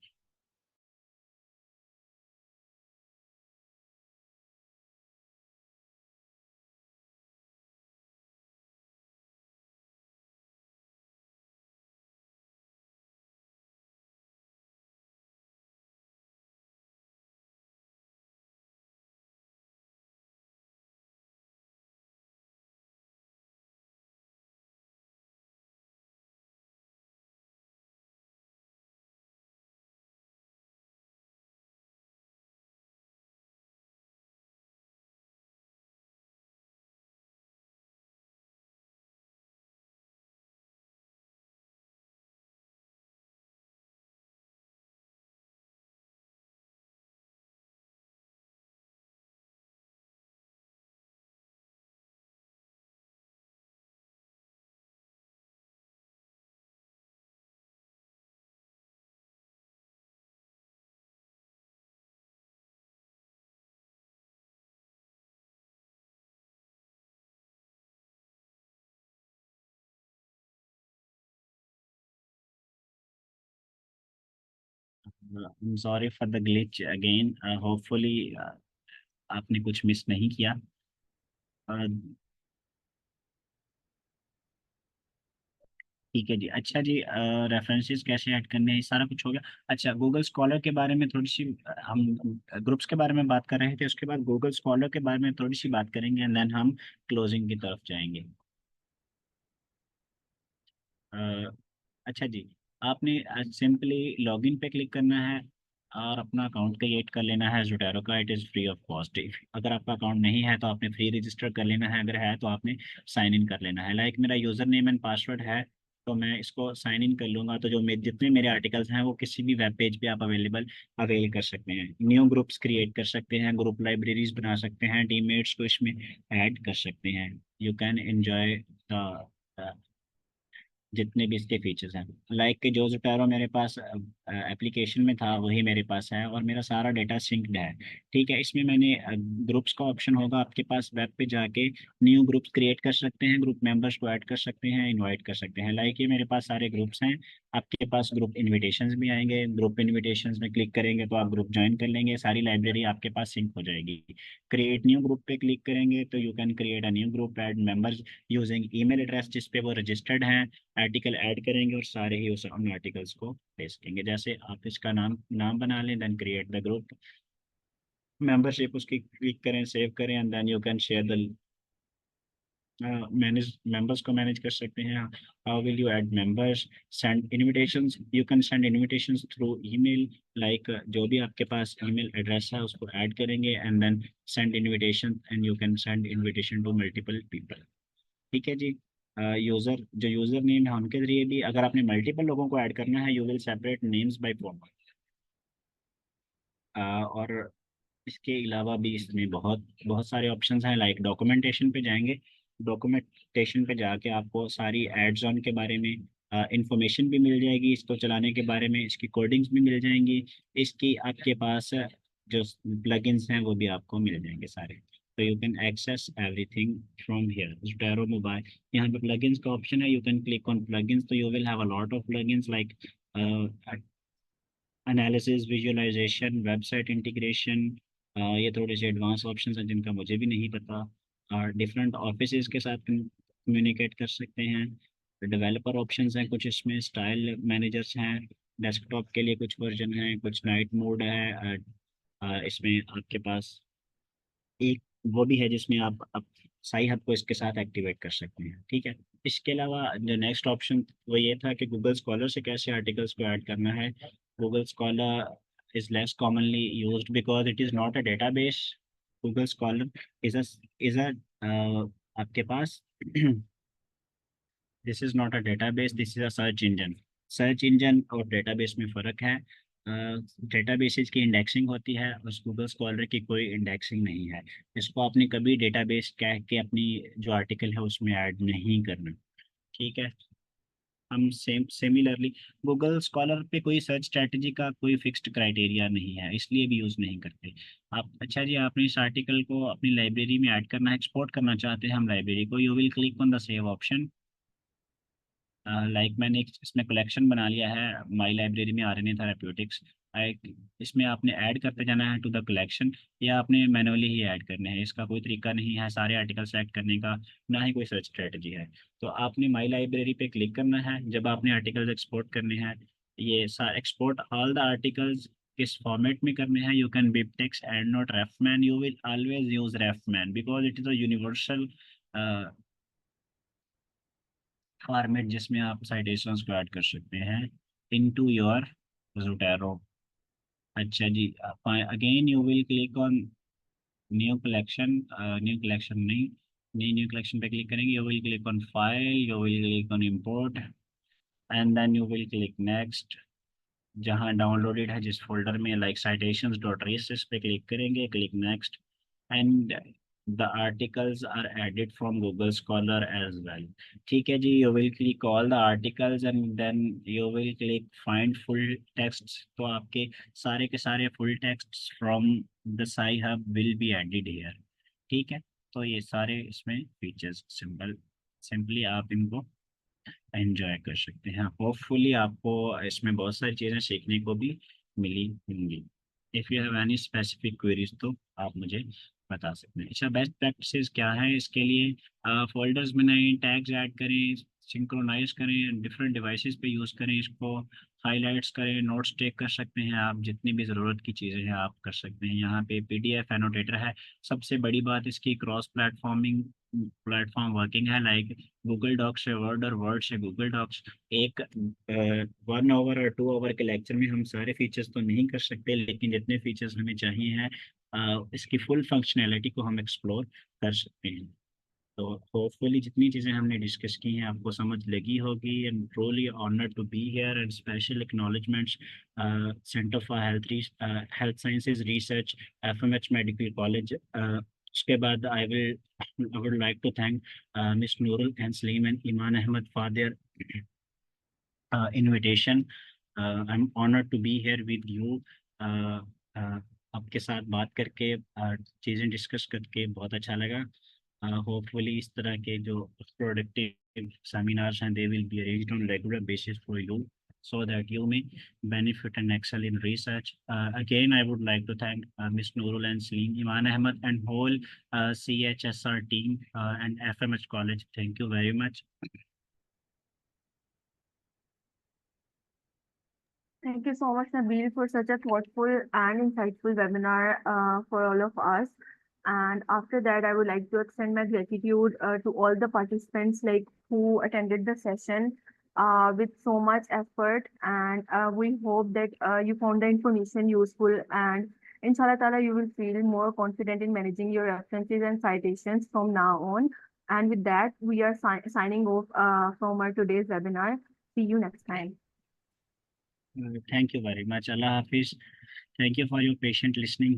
Speaker 2: I'm sorry for the glitch again. Hopefully आपने कुछ मिस नहीं किया। Uh, ठीक है जी। अच्छा जी, रेफरेंसेस कैसे ऐड करने हैं, ये सारा कुछ हो गया। अच्छा, गूगल स्कॉलर के बारे में थोड़ी सी हम ग्रुप्स के बारे में बात कर रहे थे, उसके बाद गूगल स्कॉलर के बारे में थोड़ी सी बात करेंगे एंड देन हम क्लोजिंग की तरफ जाएंगे। अ, अच्छा जी, आपने सिंपली लॉगिन पे क्लिक करना है और अपना अकाउंट क्रिएट कर लेना है ज़ोटैरो का। It is free of cost. अगर आपका अकाउंट नहीं है तो आपने फ्री रजिस्टर कर लेना है, अगर है तो आपने साइन इन कर लेना है। लाइक मेरा यूज़र नेम एंड पासवर्ड है, तो मैं इसको साइन इन कर लूँगा, तो जो मेरे जितने मेरे आर्टिकल्स हैं वो किसी भी वेब पेज पे आप अवेल कर सकते हैं। न्यू ग्रुप्स क्रिएट कर सकते हैं, ग्रुप लाइब्रेरीज बना सकते हैं, टीममेट्स को इसमें ऐड कर सकते हैं। यू कैन एंजॉय द जितने भी इसके फीचर्स हैं। लाइक कि जो जोटैरो मेरे पास एप्लीकेशन में था वही मेरे पास है और मेरा सारा डेटा सिंक्ड है। ठीक है, इसमें मैंने ग्रुप्स का ऑप्शन होगा आपके पास, वेब पे जाके न्यू ग्रुप्स क्रिएट कर सकते हैं, ग्रुप मेंबर्स को ऐड कर सकते हैं, इनवाइट कर सकते हैं। लाइक ये मेरे पास सारे ग्रुप्स हैं। आपके पास ग्रुप इन्विटेशंस भी आएंगे, ग्रुप इन्विटेशंस में क्लिक करेंगे तो आप ग्रुप ज्वाइन कर लेंगे, सारी लाइब्रेरी आपके पास सिंक हो जाएगी। क्रिएट न्यू ग्रुप पे क्लिक करेंगे तो you can create a new group, add members using email address जिस पे वो रजिस्टर्ड हैं। आर्टिकल ऐड करेंगे और सारे ही उस उन आर्टिकल्स को पेस्ट करेंगे। जैसे आप इसका नाम नाम बना लें, then create the group, membership उसकी क्लिक करें, सेव करें and then you can share the manage members को मैनेज कर सकते हैं। How will you add members, send invitations, you can send invitations through email. Like जो भी आपके पास ईमेल एड्रेस है उसको ऐड करेंगे and then send invitation and you can send invitation to multiple people. ठीक है जी। यूज़र जो यूज़र नेम है उनके जरिए भी, अगर आपने मल्टीपल लोगों को ऐड करना है, you will separate names by phone. और इसके अलावा भी इसमें बहुत बहुत सारे ऑप्शंस हैं। लाइक डॉक्यूमेंटेशन पे जाएंगे, डॉक्यूमेंटेशन पे जाके आपको सारी एड्स ऑन के बारे में इंफॉर्मेशन भी मिल जाएगी, इसको चलाने के बारे में इसकी कोडिंग्स भी मिल जाएंगी। इसकी आपके पास जो प्लगइन्स हैं वो भी आपको मिल जाएंगे सारे। तो you can access everything from here Zotero mobile. यहाँ पे प्लगइन्स का ऑप्शन है, you can click on plugins, so you will have a lot of plugins like analysis, visualization, website integration. ये थोड़े से एडवांस ऑप्शंस हैं जिनका मुझे भी नहीं पता। और डिफरेंट ऑफिसेज के साथ कम्युनिकेट कर सकते हैं। डेवलपर ऑप्शंस हैं कुछ, इसमें स्टाइल मैनेजर्स हैं, डेस्कटॉप के लिए कुछ वर्जन हैं, कुछ नाइट मोड है। इसमें आपके पास एक वो भी है जिसमें आप साई हब को इसके साथ एक्टिवेट कर सकते हैं। ठीक है, इसके अलावा जो नेक्स्ट ऑप्शन वो ये था कि गूगल स्कॉलर से कैसे आर्टिकल्स को ऐड करना है। Google scholar is less commonly used because it is not a database. Google Scholar is a आपके पास this is not a database, this is a search engine. Search engine और डेटाबेस में फ़र्क है। डेटाबेसेस की इंडेक्सिंग होती है, उस गूगल स्कॉलर की कोई इंडेक्सिंग नहीं है। इसको आपने कभी डेटाबेस कह के अपनी जो आर्टिकल है उसमें ऐड नहीं करना। ठीक है, हम सिमिलरली गूगल स्कॉलर पे कोई सर्च स्ट्रैटेजी का कोई फिक्स्ड क्राइटेरिया नहीं है, इसलिए भी यूज़ नहीं करते आप। अच्छा जी, आपने इस आर्टिकल को अपनी लाइब्रेरी में ऐड करना है, एक्सपोर्ट करना चाहते हैं हम लाइब्रेरी को, you will click on the save option. Like मैंने इसमें कलेक्शन बना लिया है, माई लाइब्रेरी में आर एन ए थेराप्यूटिक्स। इसमें आपने ऐड करते जाना है टू द कलेक्शन, या आपने मैनुअली ही ऐड करने हैं, इसका कोई तरीका नहीं है सारे आर्टिकल सेलेक्ट करने का, ना ही कोई सर्च स्ट्रेटजी है। तो आपने माई लाइब्रेरी पे क्लिक करना है जब आपने आर्टिकल्स एक्सपोर्ट करने हैं। ये सारे एक्सपोर्ट ऑल द आर्टिकल्स किस फॉर्मेट में करने हैं, you can BibTeX and not RefMan, you will always use RefMan because it is a universal format जिसमें आप साइटेशंस को ऐड कर सकते हैं इनटू योर ज़ोटैरो। अच्छा जी, again you will click on new collection, new collection नहीं, न्यू कलेक्शन पे क्लिक करेंगे, you will click on file, you will click on import and then you will click next. जहाँ डाउनलोडेड है जिस फोल्डर में, लाइक साइटेशंस डॉट रेस पे क्लिक करेंगे, click next and the articles are added from Google Scholar as well. ठीक है जी, you will click all the articles and then you will click find full text, तो आपके सारे के सारे full text from the Sci Hub will be added here. ठीक है, तो ये सारे इसमें फीचर्स सिंपली आप इनको एंजॉय कर सकते हैं। होपफुली आपको इसमें बहुत सारी चीज़ें सीखने को भी मिली होंगी। If you have any specific queries तो आप मुझे बता सकते हैं। अच्छा, बेस्ट प्रैक्टिसेस क्या है इसके लिए? फोल्डर्स बनाएं, टैग्स ऐड करें, सिंक्रोनाइज करें, डिफरेंट डिवाइसेस पे यूज़ करें इसको, हाइलाइट्स करें, नोट्स टेक कर सकते हैं आप, जितनी भी ज़रूरत की चीज़ें हैं आप कर सकते हैं। यहाँ पे पीडीएफ एनोटेटर है। सबसे बड़ी बात इसकी क्रॉस प्लेटफॉर्म वर्किंग है, लाइक गूगल डॉक्स से वर्ड और वर्ड से गूगल डॉक्स। एक 1 आवर और 2 आवर के लेक्चर में हम सारे फीचर्स तो नहीं कर सकते, लेकिन जितने फीचर्स हमें चाहिए हैं इसकी फुल फंक्शनैलिटी को हम एक्सप्लोर कर सकते हैं। तो होपफुली जितनी चीज़ें हमने डिस्कस की हैं आपको समझ लगी होगी। And truly honoured to be here and special acknowledgements Centre for Health Sciences Research, FMH Medical College. उसके बाद I would like to thank Miss Nurul and Saleem and Iman Ahmad for their invitation. I'm honored to be here with you. आपके साथ बात करके चीज़ें डिस्कस करके बहुत अच्छा लगा। होपफुली इस तरह के जो प्रोडक्टिव सेमिनार्स हैं they will be arranged on regular basis for you so that you may benefit and excel in research. Again, I would like to thank Ms. Noor-Ul-Ain and Salim, Iman Ahmed and whole CHSR team and FMH College. Thank you very much.
Speaker 1: Thank you so much, Nabeel, for such a thoughtful and insightful webinar for all of us. And after that, I would like to extend my gratitude to all the participants like who attended the session with so much effort. And we hope that you found the information useful, and inshallah ta'ala, you will feel more confident in managing your references and citations from now on. And with that, we are signing off from our today's webinar. See you next time.
Speaker 2: Thank you very much. Allah Hafiz. Thank you for your patient listening.